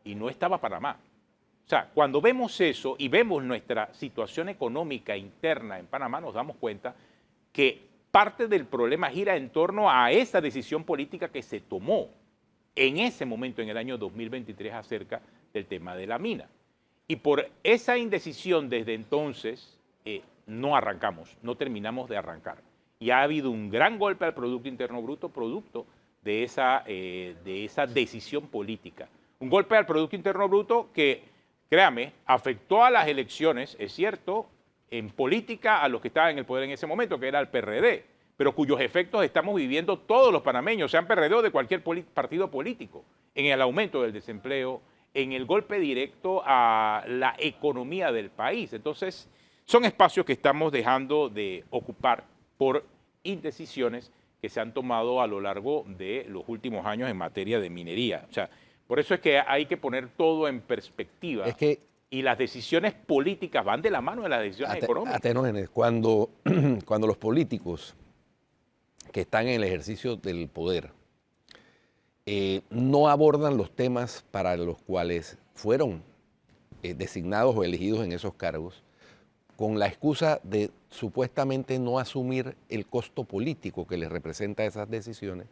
Y no estaba Panamá. O sea, cuando vemos eso y vemos nuestra situación económica interna en Panamá, nos damos cuenta que parte del problema gira en torno a esa decisión política que se tomó en ese momento, en el año 2023, acerca del tema de la mina. Y por esa indecisión desde entonces no arrancamos, no terminamos de arrancar. Y ha habido un gran golpe al Producto Interno Bruto producto de esa decisión política. Un golpe al Producto Interno Bruto que, créame, afectó a las elecciones, es cierto, en política a los que estaban en el poder en ese momento, que era el PRD, pero cuyos efectos estamos viviendo todos los panameños, sean PRD o de cualquier partido político, en el aumento del desempleo, en el golpe directo a la economía del país. Entonces, son espacios que estamos dejando de ocupar por indecisiones que se han tomado a lo largo de los últimos años en materia de minería. O sea, por eso es que hay que poner todo en perspectiva. Es que y las decisiones políticas van de la mano de las decisiones económicas. Atenógenes, cuando los políticos que están en el ejercicio del poder no abordan los temas para los cuales fueron designados o elegidos en esos cargos, con la excusa de supuestamente no asumir el costo político que les representa esas decisiones,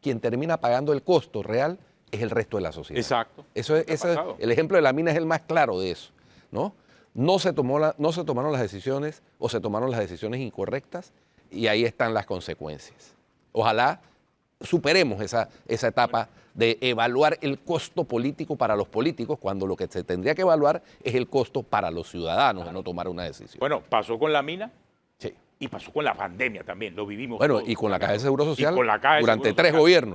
quien termina pagando el costo real es el resto de la sociedad. Exacto. El ejemplo de la mina es el más claro de eso, ¿no? No se tomaron las decisiones o se tomaron las decisiones incorrectas y ahí están las consecuencias. Ojalá superemos esa etapa de evaluar el costo político para los políticos cuando lo que se tendría que evaluar es el costo para los ciudadanos de no tomar una decisión. Bueno, pasó con la mina. Sí. Y pasó con la pandemia también, lo vivimos. Bueno, todos. y con la Caja de Seguro Social durante 3 gobiernos.